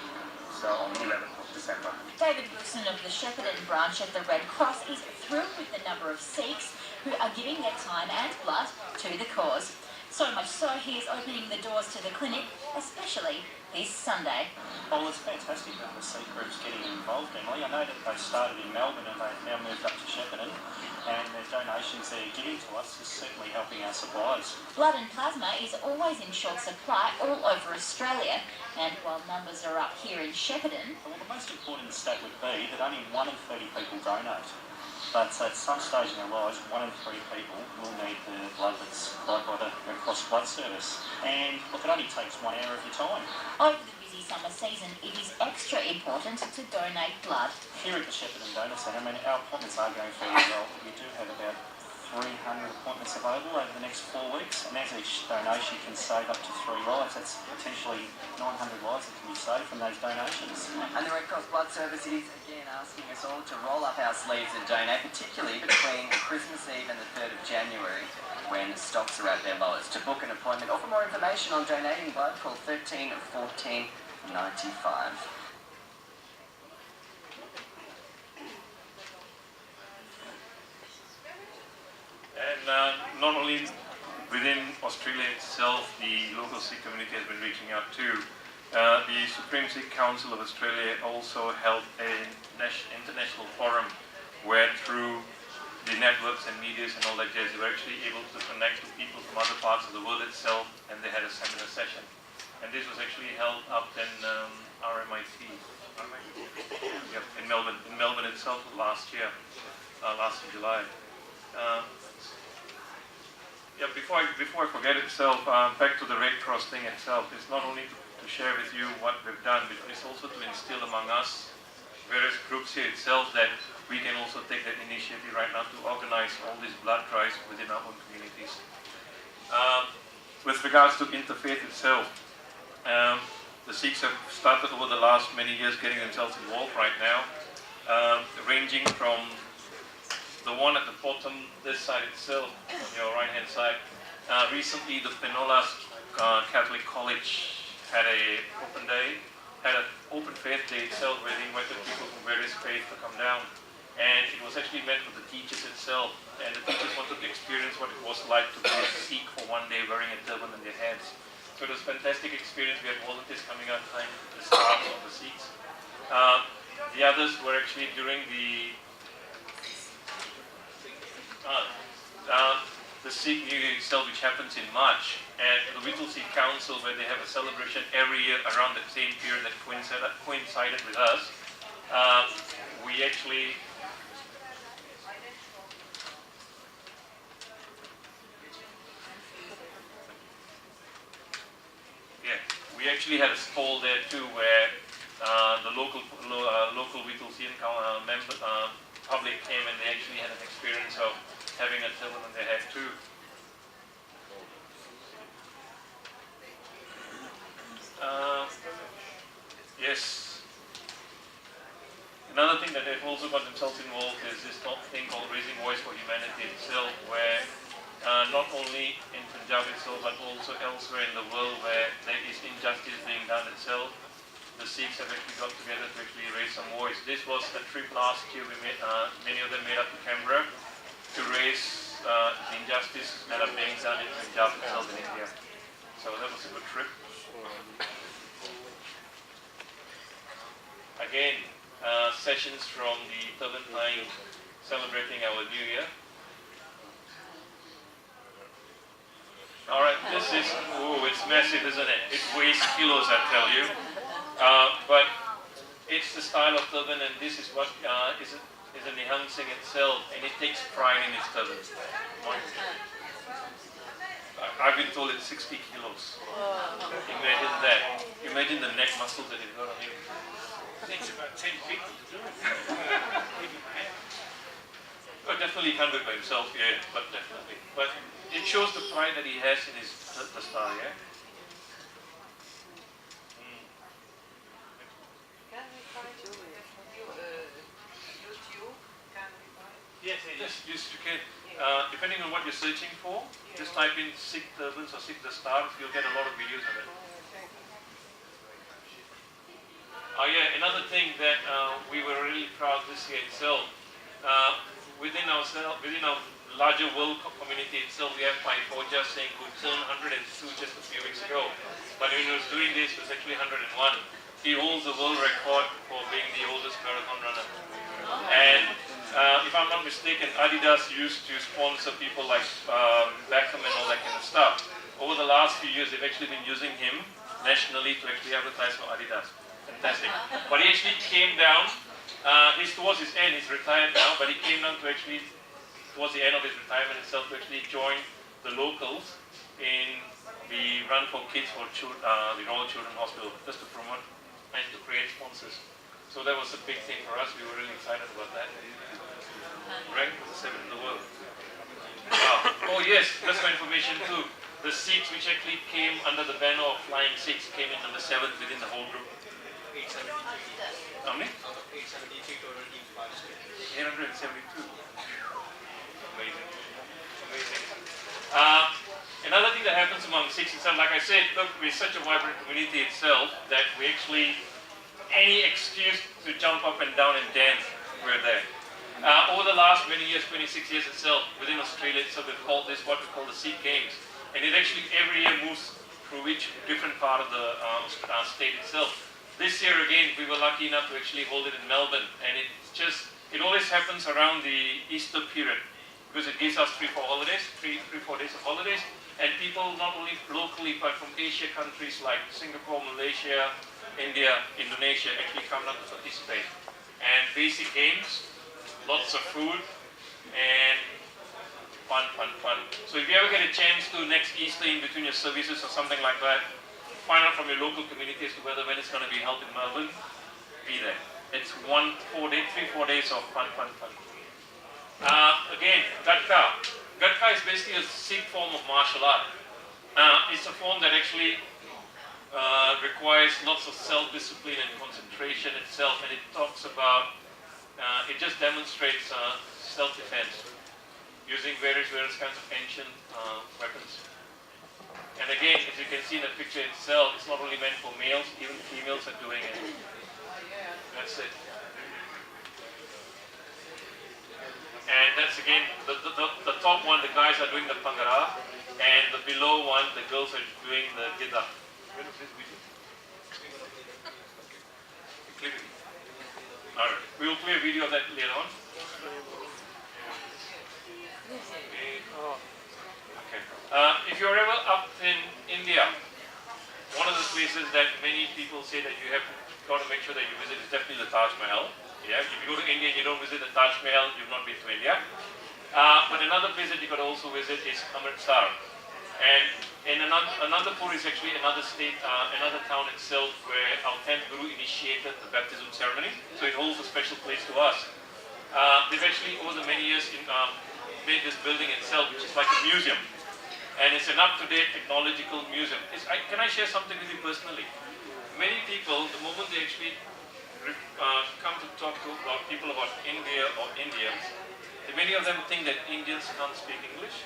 so on the 11th of December. David Wilson of the Shepparton branch of the Red Cross is thrilled with the number of Sikhs who are giving their time and blood to the cause. So much so he is opening the doors to the clinic, especially for this Sunday. Well, it's fantastic that the Sikh group's getting involved, Emily. I know that they started in Melbourne and they've now moved up to Shepparton, and the donations they're giving to us is certainly helping our supplies. Blood and plasma is always in short supply all over Australia, and while numbers are up here in Shepparton... Well, the most important stat would be that only 1 in 30 people donate. But at some stage in their lives, 1 in 3 people will need the blood that's supplied by the Red Cross Blood Service. And look, it only takes 1 hour of your time. Over the busy summer season, it is extra important to donate blood. Here at the Shepparton Donor Centre, I mean, our appointments are going fairly well. We do have about 300 appointments available over the next 4 weeks, and as each donation can save up to 3 lives, that's potentially 900 lives that can be saved from those donations. And the Red Cross Blood Service is again asking us all to roll up our sleeves and donate, particularly between Christmas Eve and the 3rd of January, when stocks are at their lowest. To book an appointment or for more information on donating blood, call 13 14 95. And not only within Australia itself, the local Sikh community has been reaching out too. The Supreme Sikh Council of Australia also held an international forum where through the networks and medias and all that jazz, they were actually able to connect with people from other parts of the world itself, and they had a seminar session. And this was actually held up in RMIT, yep, in Melbourne itself last year, last July. Yeah, before I forget itself, back to the Red Cross thing itself. It's not only to share with you what we've done, but it's also to instill among us, various groups here itself, that we can also take that initiative right now to organize all these blood drives within our own communities. With regards to interfaith itself, the Sikhs have started over the last many years getting themselves involved right now, ranging from the one at the bottom, this side itself, on your right-hand side. Recently, the Penola Catholic College had an open faith day itself, where they invited people from various faiths to come down. And it was actually meant for the teachers itself. And the teachers wanted to experience what it was like to be a Sikh for one day wearing a turban on their heads. So it was a fantastic experience. We had volunteers coming out trying the start of the Sikhs. The others were actually during the Sikh New Year itself, which happens in March, and the Whittle Sikh Council, where they have a celebration every year around the same period that coincided with us. We actually had a stall there too, where the local Whittle Sikh public came, and they actually had an experience of having a turban on their head too. Yes. Another thing that they've also got themselves involved is this thing called Raising Voice for Humanity itself, where not only in Punjab itself, but also elsewhere in the world where there is injustice being done itself, the Sikhs have actually got together to actually raise some voice. This was a trip last year. Many of them made up to Canberra to raise the injustice that are being done in Punjab itself in India. So that was a good trip. Again, sessions from the Turban Time celebrating our New Year. Alright, this is, it's massive, isn't it? It weighs kilos, I tell you. But it's the style of turban, and this is what is a Nihang Singh itself, and it takes pride in its turban. I've been told it's 60 kilos. Imagine that. Imagine the neck muscles that it got on him. It takes about 10 people to do it. Well, definitely he can't do it by himself, yeah, but definitely. But it shows the pride that he has in his the style, yeah? Can we find YouTube? Can we find? Yes, you can. Depending on what you're searching for, just type in Sikh turbans or Sikh stars, you'll get a lot of videos of it. Oh yeah, another thing that we were really proud this year itself, within our larger world community itself, we have Pai Forja saying who turned 102 just a few weeks ago. But when he was doing this, it was actually 101. He holds the world record for being the oldest marathon runner. And if I'm not mistaken, Adidas used to sponsor people like Beckham and all that kind of stuff. Over the last few years, they've actually been using him nationally to actually advertise for Adidas. Fantastic. But he actually came down, towards his end, he's retired now, but he came down to actually, towards the end of his retirement itself, to actually join the locals in the Run for Kids for the Royal Children's Hospital, just to promote and to create sponsors. So that was a big thing for us. We were really excited about that. Ranked the 7th in the world. Wow. Oh yes, just for information too. The Sikhs which actually came under the banner of Flying Sikhs came in number 7 within the whole group. 872. How many? 873 total teams participated. 872. Amazing. Amazing. Another thing that happens among Sikhs itself, like I said, look, we're such a vibrant community itself that we actually, any excuse to jump up and down and dance, we're there. Over the last many years, 26 years itself, within Australia itself, we've called this what we call the Sikh Games. And it actually every year moves through each different part of the state itself. This year again, we were lucky enough to actually hold it in Melbourne. And it always happens around the Easter period, because it gives us 3-4 days of holidays. And people not only locally, but from Asia countries like Singapore, Malaysia, India, Indonesia actually come down to participate. And basic games, lots of food, and fun. So if you ever get a chance to next Easter in between your services or something like that, find out from your local community as to when it's going to be held in Melbourne, be there. It's 3-4 days of fun. Again, Gatka. Gatka is basically a Sikh form of martial art. It's a form that actually requires lots of self-discipline and concentration itself, and it talks about, it just demonstrates self-defense using various kinds of ancient weapons. And again, as you can see in the picture itself, it's not only meant for males, even females are doing it. That's it. And that's again, the top one, the guys are doing the Pangara, and the below one, the girls are doing the Gidda. Alright, we will play a video of that later on. Okay. If you're ever up in India, one of the places that many people say that you have got to make sure that you visit is definitely the Taj Mahal. Yeah, if you go to India and you don't visit the Taj Mahal, you've not been to India. But another place that you could also visit is Amritsar. And in Anandapur is actually another state, another town itself where our 10th Guru initiated the baptism ceremony. So it holds a special place to us. They've actually, over the many years, made this building itself, which is like a museum. And it's an up-to-date technological museum. Can I share something with you personally? Many people, the moment they actually come to talk to people about India or Indians, many of them think that Indians can't speak English,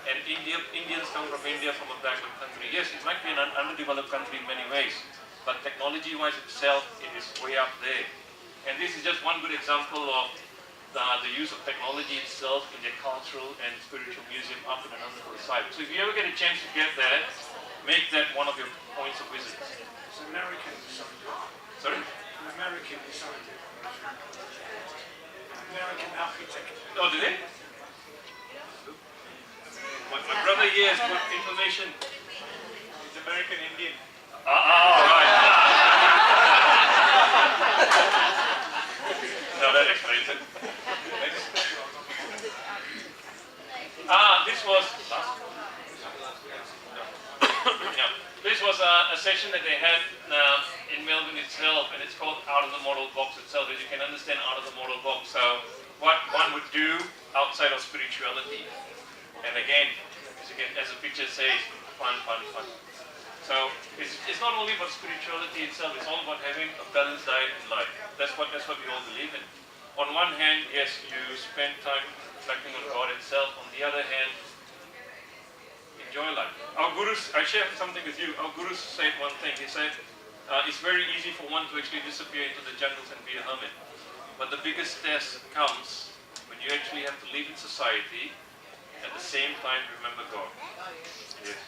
and Indians come from India, from a backward country. Yes, it might be an underdeveloped country in many ways, but technology-wise itself, it is way up there. And this is just one good example of the use of technology itself in the cultural and spiritual museum up in Anandapur side. So if you ever get a chance to get there, make that one of your points of visit. It's American design. Sorry? American design. American architect. Oh, did they? My brother here has got information. It's American Indian. Right. No, that explains it. This was a session that they had in Melbourne itself, and it's called Out of the Model Box itself, as you can understand, out of the model box. So what one would do outside of spirituality. And again, as the picture says, fun. So it's not only about spirituality itself, it's all about having a balanced diet in life. That's what we all believe in. On one hand, yes, you spend time reflecting on God itself. On the other hand, enjoy life. Our gurus, I share something with you. Our gurus said one thing. He said, it's very easy for one to actually disappear into the jungles and be a hermit. But the biggest test comes when you actually have to live in society at the same time remember God.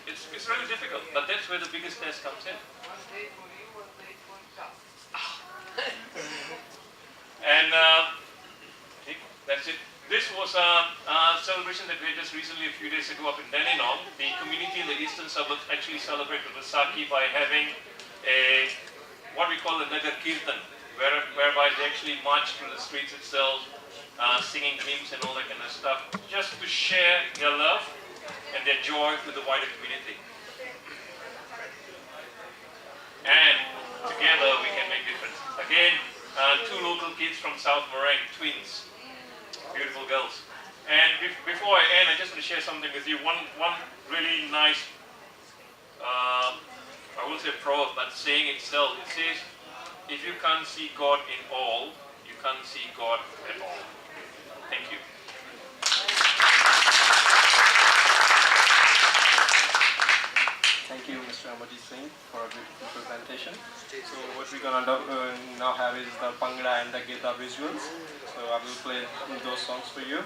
It's really difficult, but that's where the biggest test comes in. And that's it. This was a celebration that we had just recently, a few days ago, up in Dandenong. The community in the eastern suburbs actually celebrated Vaisakhi by having a what we call a Nagar Kirtan, whereby they actually march through the streets itself, singing hymns and all that kind of stuff, just to share their love and their joy with the wider community. And together we can make difference. Again, two local kids from South Morang, twins, beautiful girls. And before I end, I just want to share something with you. One really nice, I won't say proverb, but saying itself. It says, if you can't see God in all, you can't see God at all. Thank you. Thank you, Mr. Amarjit Singh, for a beautiful presentation. So what we're going to now have is the Bhangra and the Gita visuals. So I will play those songs for you.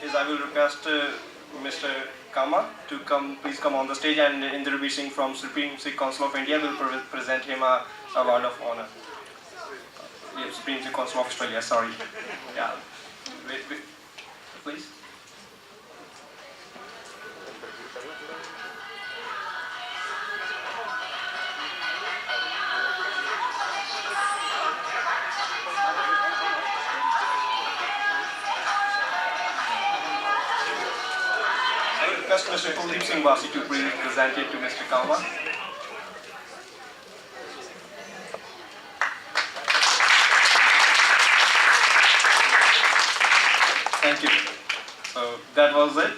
is I will request Mr. Kama to please come on the stage, and Indrabir Singh from Supreme Sikh Council of India will present him a award of honor. Yeah, Supreme Sikh Council of Australia, sorry. Yeah. Wait, please. I will request Mr. Kuldeep Singh Vasi to present it to Mr. Kama. Thank you. So that was it.